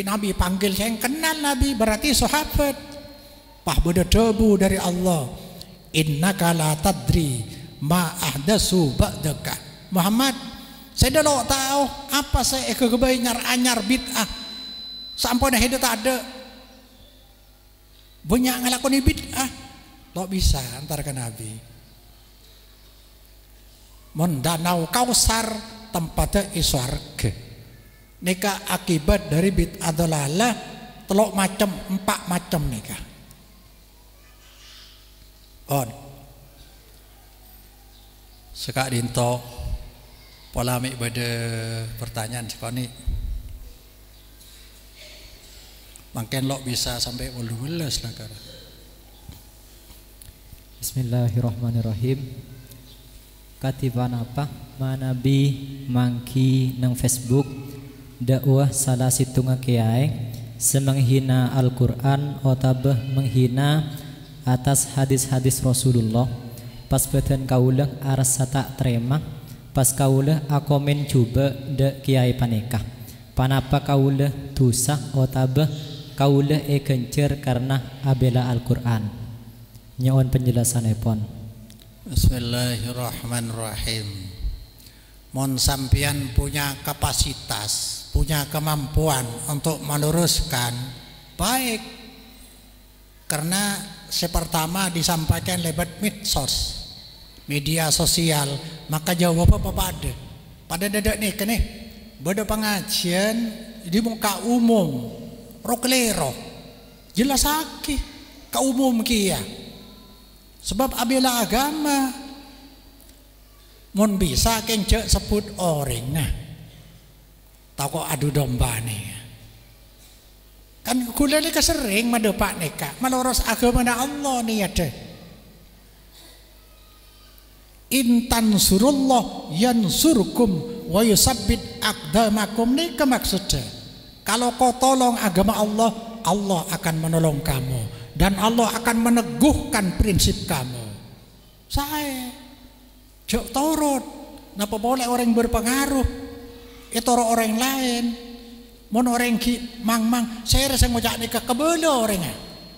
nabi panggil yang kenal nabi berarti sahabat pah beda debu dari Allah innaka la tadri ma ahdasu ba'daka Muhammad saya dah tahu apa saya kegebai anyar bid'ah sampai hidup tak ada banyak ngelakoni bid'ah lo bisa antar ke Nabi mon danau Kausar tempatnya iswarga nikah akibat dari bid'ah dolalah telok macam 4 macam nikah on sekak dinto polemik pada pertanyaan sekali makin lo bisa sampai 12 lah kan. Bismillahirrahmanirrahim. Katiban apa manabi mangki nang Facebook dakwah salah situnga kiai semenghina Al-Quran otabah menghina atas hadis-hadis Rasulullah pas beten kaulah arasa tak terima pas kaulah akomen coba de kiai panekah panapa kaulah tusah otabah kaulah kencer karena abela Al-Quran nyawan penjelasan epon. Bismillahirrahmanirrahim. Mon sampian punya kapasitas punya kemampuan untuk meluruskan baik karena sepertama disampaikan lewat medsos media sosial maka jawab apa pada dadak nih kene beda pengajian di muka umum roklero jelas aki ke umum kia sebab abela agama mon bisa kencek sebut orang nah tahu kok adu domba nih kan kula ni kesering madepak neka maloros agama na Allah ni ada intan surullah yansurkum wa yusabbit aqdamakum ni maksudnya kalau kau tolong agama Allah Allah akan menolong kamu dan Allah akan meneguhkan prinsip kamu saya jok torot napa boleh orang berpengaruh itu orang lain mon orang ki mang saya rasa ngojak nikah kebelo orangnya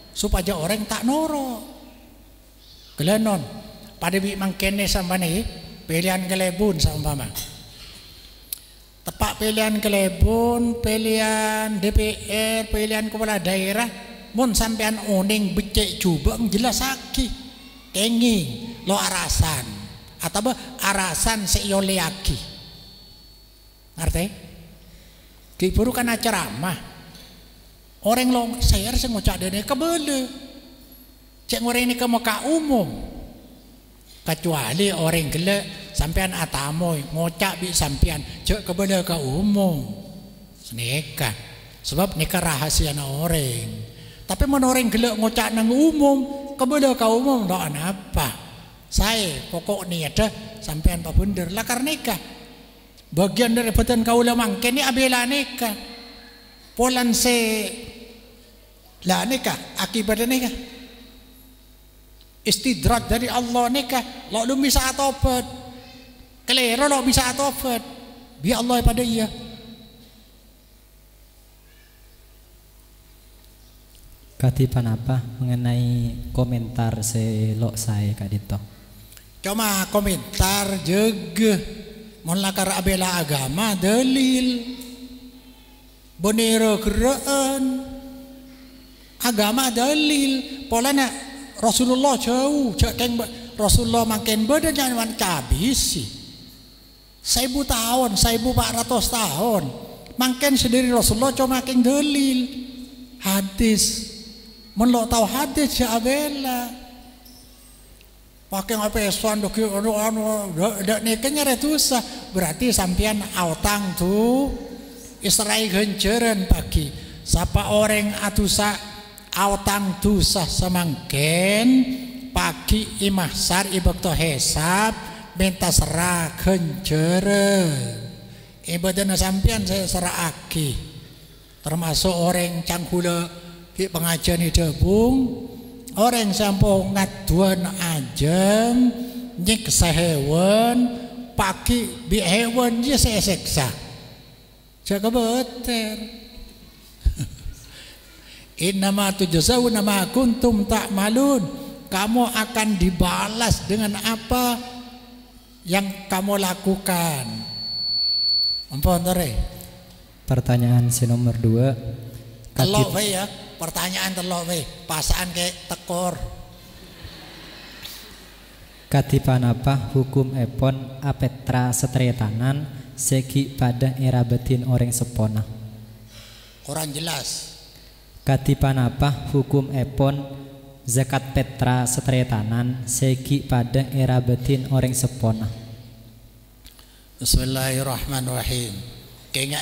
supaya orang tak noro kelenon pada bi mangkene sama nih pilihan kelebun sama tepak pilihan kelebun pilihan DPR pilihan kepala daerah mon sampean oning becek coba jelas aki tengi lo arasan atau arasan seyoleaki ngerti? Kiburu kan ceramah Orang lo share sing ngocak dene kebele. Cek ngore ini ke muka umum. Kecuali orang gelek sampean atamoy ngocak bi sampean cek kebele ke umum. Nikah. Sebab nikah rahasia na orang. Tapi mun orang gelek ngocak nang umum, kebele ke umum dak apa. Saya pokok ni ada sampean pak bener lah karena nikah. Bagian dari badan kaula mangke ni abela nikah. Polan se lah nikah akibat nikah. Istidrat dari Allah nikah. Lo belum bisa atobat. Kelero lo bisa atobat. Biar Allah pada iya. Katipan apa mengenai komentar selok saya Kak Dito? Cuma komentar juga. Mun lakar abela agama dalil. Bonero keraan. Agama dalil. Polana Rasulullah jauh. Rasulullah makin beda jangan cabisi. 1000 tahun, 1400 tahun. Makin sendiri Rasulullah cuma makin dalil. Hadis. Mun lo tahu hadis ya abela. Pakai ngapesan doki anu dak nikahnya retusa. Berarti sampean autang tuh Israel genjeren pagi. Sapa orang atusa autang dosa semangken pagi imahsar ibekto hesab minta serah genjeren. Ibadana sampean saya serah aki. Termasuk orang cangkula di pengajian hidupung. Orang sampung ngaduan ajam nyiksa hewan pagi bi hewan dia saya seksa jaga beter. Innama tujzauna ma kuntum ta'malun. Kamu akan dibalas dengan apa yang kamu lakukan. Ampun tare. Pertanyaan si nomor 2. Telok we ya. Pertanyaan telok we. Pasaan kayak tekor. Katipan apa hukum epon apetra setretanan segi pada era betin orang sepona? Kurang jelas. Katipan apa hukum epon zakat petra setretanan segi pada era betin orang sepona? Bismillahirrahmanirrahim. Kayaknya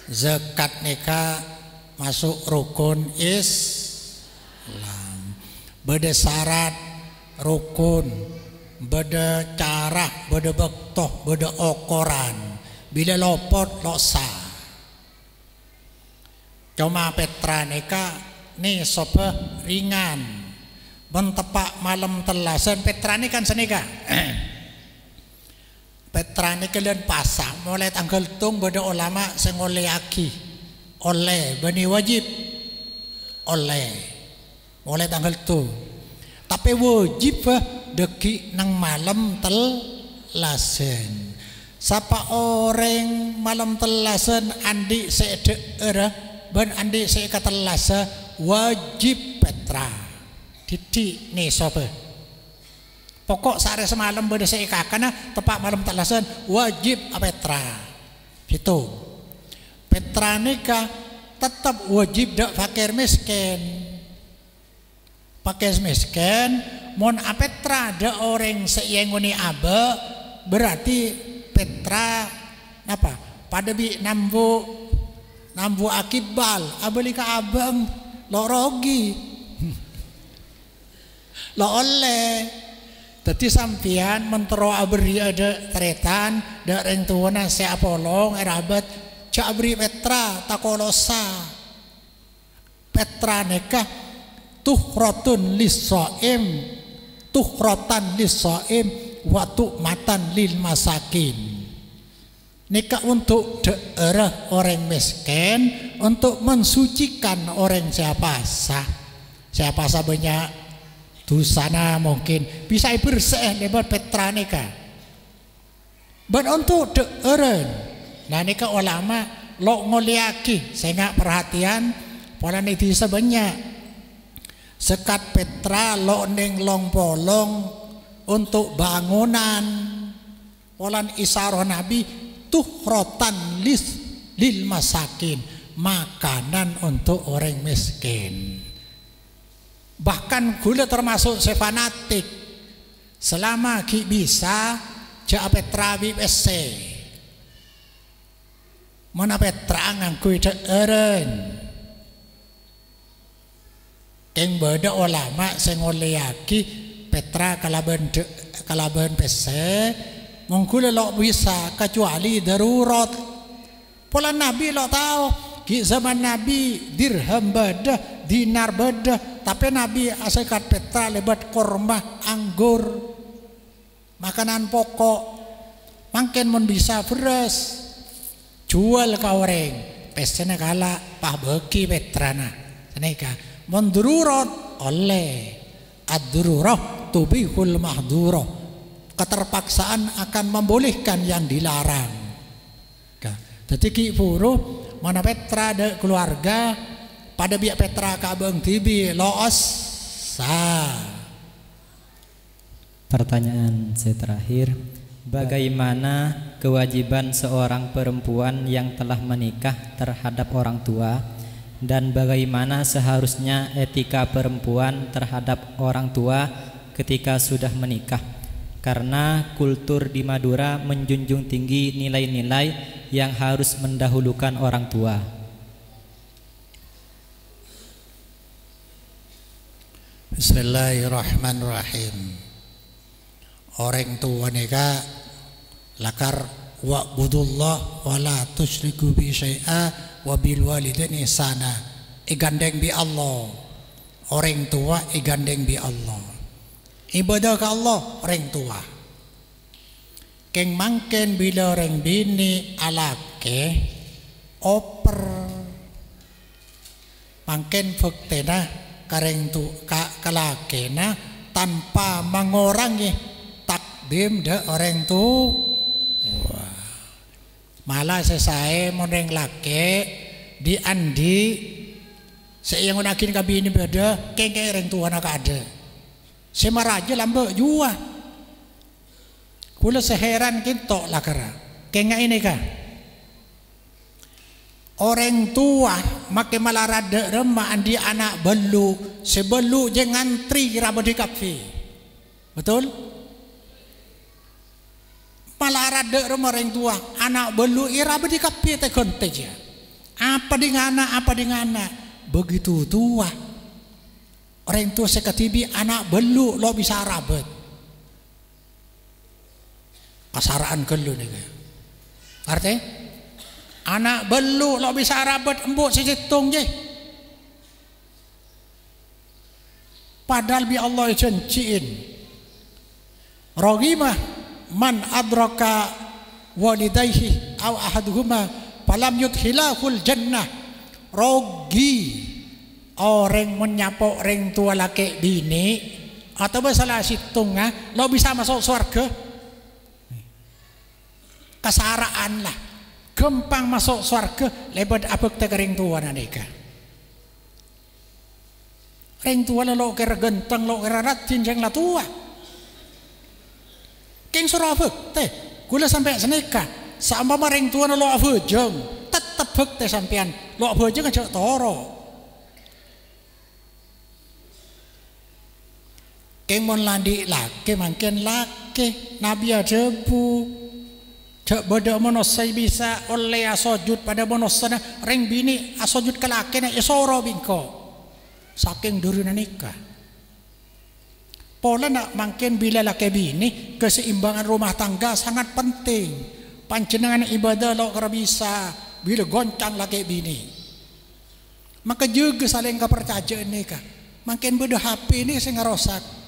zakat nikah masuk rukun Islam. Beda syarat rukun, beda cara, beda bektoh, beda okoran. Bila lopot losa. Cuma petra nikah nih sopa ringan. Mentepak malam telasan petra ini kan senika. Petra ini kalian pasang mulai tanggal tung beda ulama sengoleh aki. Oleh bani wajib oleh mulai tanggal tu tapi wajib deki nang malam telasan. Siapa orang malam telasan andi sedaerah ban andi sekatelasa wajib petra titik nih sope pokok sare semalam beda seikakana tepak malam telasan wajib petra gitu. Petra nikah tetap wajib dak fakir miskin. Fakir miskin mon apetra dak orang seienguni abe berarti petra apa? Pada bi nambu akibal abeli ka abang lo rogi. Lo oleh tadi sampian mentero abri ada tretan dak reng tuana se apolong erabat cak beri petra takolosa. Petra nikah tuhrotun lissoim, tuhrotan lissoim, watu matan lil masakin. Nikah untuk daerah orang miskin, untuk mensucikan orang siapa banyak dosana mungkin bisa bersih lewat petra nikah. Dan untuk daerah nah ini ke ulama lo ngoliaki saya nggak perhatian pola niti sebanyak sekat petra lo neng long polong untuk bangunan polan isaroh nabi tuh rotan lil masakin makanan untuk orang miskin. Bahkan gula termasuk fanatik. Selama ki bisa jak petra BSC. Mana petra ngangkui eren. Keng beda ulama sing olehaki petra kalaban PC mengkula lo bisa kecuali darurat. Pola Nabi lo tahu di zaman Nabi dirham beda, dinar beda, tapi Nabi asekat petra lebat korma, anggur, makanan pokok, makin mun bisa beres, jual ke orang, pesena kala pah beki petrana, seneka. Mendururat oleh ad-dururah tubihul mahdurah, keterpaksaan akan membolehkan yang dilarang. Jadi ki puru mana petra de keluarga pada biak petra kabeng tibi loos sa. Pertanyaan saya terakhir, bagaimana kewajiban seorang perempuan yang telah menikah terhadap orang tua, dan bagaimana seharusnya etika perempuan terhadap orang tua ketika sudah menikah? Karena kultur di Madura menjunjung tinggi nilai-nilai yang harus mendahulukan orang tua. Bismillahirrahmanirrahim. Orang tua nikah lakar wa'budullah wa la tusyriku bi syai'a wa bil walidaini ihsana. Igandeng bi Allah. Orang tua igandeng bi Allah. Ibadah ke Allah orang tua. Keng mangken bila orang bini alake oper mangken fuktena kareng tu kalakena tanpa mengurangi takdim de orang tu. Malah sesai moneng lake di andi seiang unakin kabini beda kengke orang tua nak ada. Semaraja lambek jua. Kula seheran kinto lah kera. Kenga ini kah? Orang tua make malarada remah andi anak belu, sebelu jangan tri raba di kafe. Betul? Malarada remah orang tua, anak belu iraba di kafe te konteja. Apa dengan anak? Begitu tua. Orang tua sekatibi anak belu lo bisa rabat. Kasaraan kelu nih. Artinya anak belu lo bisa rabat embuk sejitung je. Padahal bi Allah janjiin. Ragimah man adraka walidayhi aw ahaduhuma falam yudkhilahul jannah. Rogi orang menyapok orang tua laki bini atau salah situng lo bisa masuk surga. Kasaraan lah gempang masuk surga lebat abek te orang tua nanika. Orang tua lo kira genteng lo kira ratin jeng lah tua. Keng surah abek teh gula sampai senika sama orang tua lo abek jeng tetep bek teh sampean lo abek jeng aja toro. Keng mon landi laki mangken laki nabi ajebu cak beda monosai bisa oleh asojud pada monosana reng bini asojud ke laki na isoro bingko saking duruna nikah. Pola nak mangken bila laki bini keseimbangan rumah tangga sangat penting. Panjenengan ibadah lo kera bisa bila goncang laki bini. Maka juga saling kepercayaan nikah. Mangken beda HP ini sing ngerosak.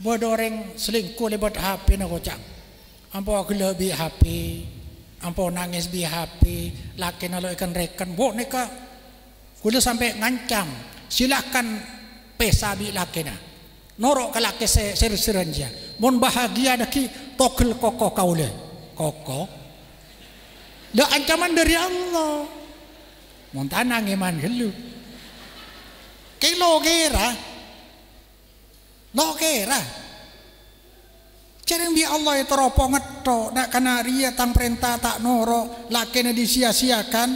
Bodoh orang selingkuh lebat HP nak kocak. Ampo aku lebih HP, ampo nangis bi HP, laki nalo ikan rekan, bo neka, kuda sampai ngancam, silakan pesa bi laki na, norok ke laki ser-serenja, mon bahagia daki tokel koko kaule, koko, dah ancaman dari Allah, mon tanang iman helu, kilo kira. Lo kira Cereng bi Allah itu teropong ngetok nak kana ria tang perintah tak noro lakene disia-siakan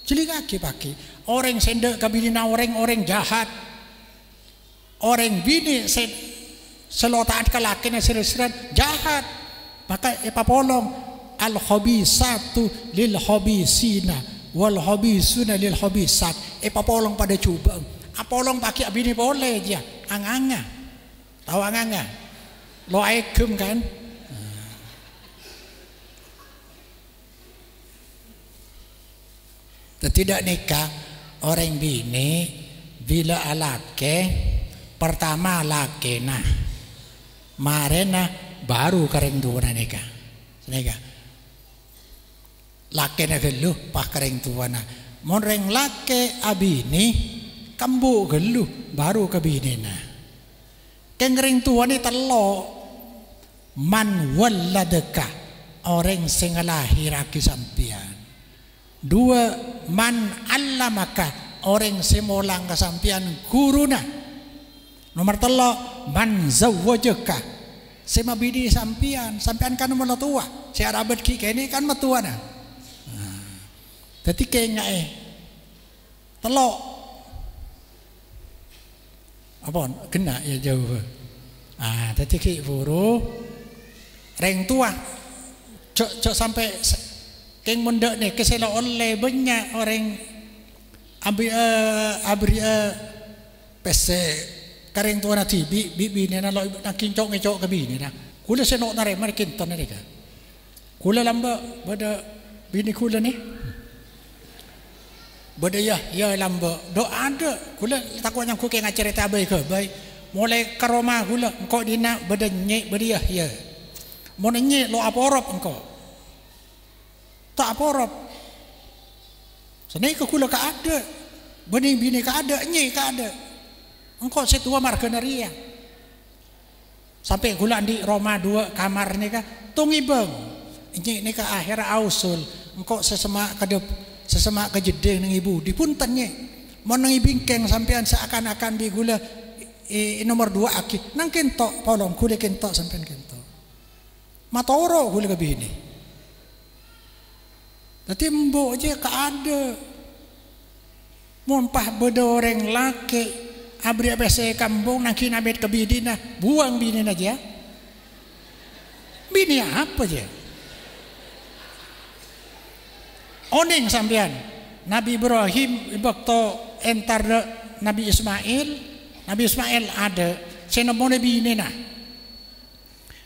Jeli kaki paki. Orang sendek kabinina orang jahat. Orang bini selotaan kalakin serius-serius jahat. Maka ipapolong al-khabisatu lil khabisina wal khabisuna lil khabisat. Ipapolong pada coba. Apolong pakai bini boleh aja. Anganga. Tahu anganga? Lo aikum kan? Tidak nikah orang bini bila alake pertama laki nah marena baru kering tua nikah laki na geluh pak kering tua na monreng laki abini kambu geluh baru ke bini na kering tua ni telo man waladeka orang sing lahiraki sampian. Dua, man allamaka orang semolang kesampian guruna. Nomor telo, man zawwajaka sema bini sampian kan nomor tua. Si Arabet ki kene kan matua na. Dadi kenya telo apa kena ya jauh. Dadi ki buru reng tua cok sampai keng mendek ni kesela oleh banyak orang abri pese kareng tua nanti bi ni na lo nak kincok ngecok ke bini na kula senok nare mari kinton ni ka kula lamba pada bini kula ni bada ya lamba do ada kula takut yang ku ke ngacerita baik ke baik mulai ke rumah kula engkau dina bada nyek bada ya mau nyek lo aporop engkau tak aporop senai ke kula ka ada bening bini ka ada nyek ka ada engkau setua margenaria sampai kula di Roma 2 kamar ni ka tungi bang nyek ni ka akhir ausul engkau sesemak kejedeng nang ibu dipunten nyek mau nang bingkeng sampean seakan-akan di gula nomor 2 aki nang kentok polong kula kentok sampean kentok matoro kula ke bini. Tapi mbok aja ka ada. Mun pah beda orang laki abri abese kampung nang kina bet ke bidina buang bini aja. Bini apa je? Oning sampean. Nabi Ibrahim waktu entar Nabi Ismail ada senomone bini nah.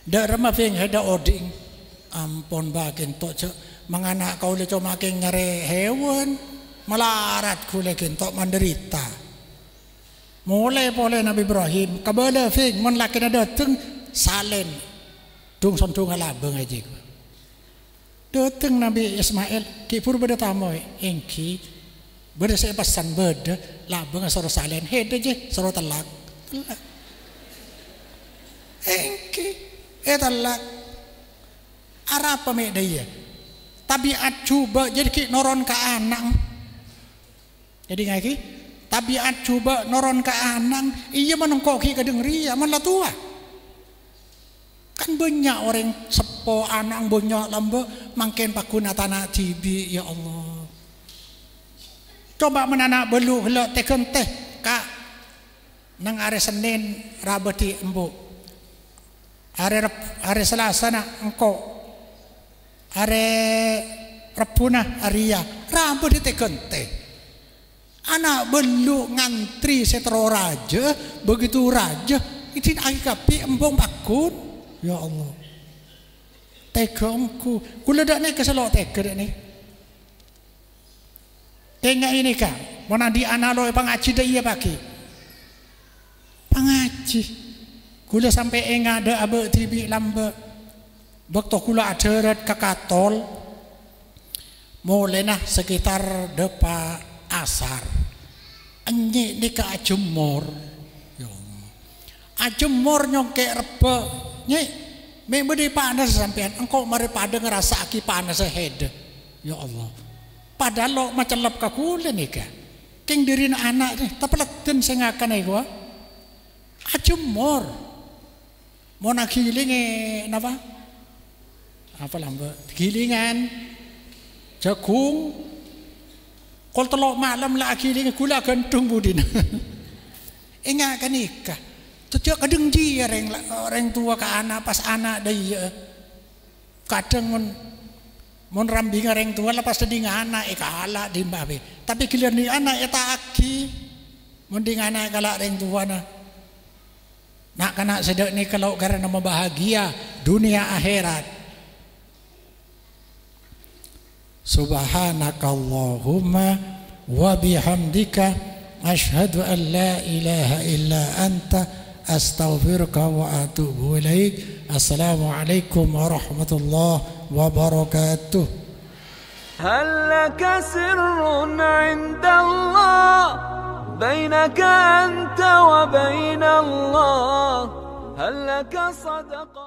Da remah feng heda oding. Ampun bagen tok cek menganak kau le cuma makin ngare hewan melarat kule kentok menderita mulai boleh Nabi Ibrahim kabala fing mon laki ada dateng salen dung sontung alabeng aja dateng Nabi Ismail ki pur beda tamoy engki beda saya pesan beda labeng soro salen hede je soro telak engki telak arah apa mek dia tabiat coba jadi ki noron ke anak jadi ngaki tabiat coba noron ke anak iya menengkok ki kadengri aman lah tua kan banyak orang sepo anak banyak lambe mangken pakuna tanah tibi ya Allah coba menanak belu helok teken teh kak nang are Senin rabeti embu are Selasa nak engkau are Repuna Aria rambut ditekente anak belu ngantri setro raja begitu raja itu lagi kapi embong bakun ya Allah tegongku kula dak nek keselok tege dak nih tengah ini kak mana di analo pangaji dak iya pagi pangaji kula sampai engada abe tibi lambe waktu kula aderet ke Katol mulai nah sekitar depa asar enyi ni ke ajemor ajemor nyongke rebe nyi memberi panas sampean engkau mari pada ngerasa aki panas sehed ya Allah padahal lo macam lep ke kula nih ka keng dirin anak nih tapi leten sengakan ego ajemor mau nak giling napa apa lamba gilingan jagung Kol telok malam lagi ni kula gantung budin. Ingat kan nikah. Setiap kadang dia orang tua ke anak pas anak dia. Kadang mon rambing orang tua lepas tadi anak kalah di babe. Tapi giliran ni anak tak aki. Mending anak kalak orang tua na. Nak kena sedek ni kalau karena bahagia dunia akhirat. Subhanakallahumma wa bihamdika asyhadu an la ilaha illa anta astaghfiruka wa atubu ilaik. Assalamualaikum warahmatullahi wabarakatuh. هل لك سر عند الله بينك أنت وبين الله هل لك صدقة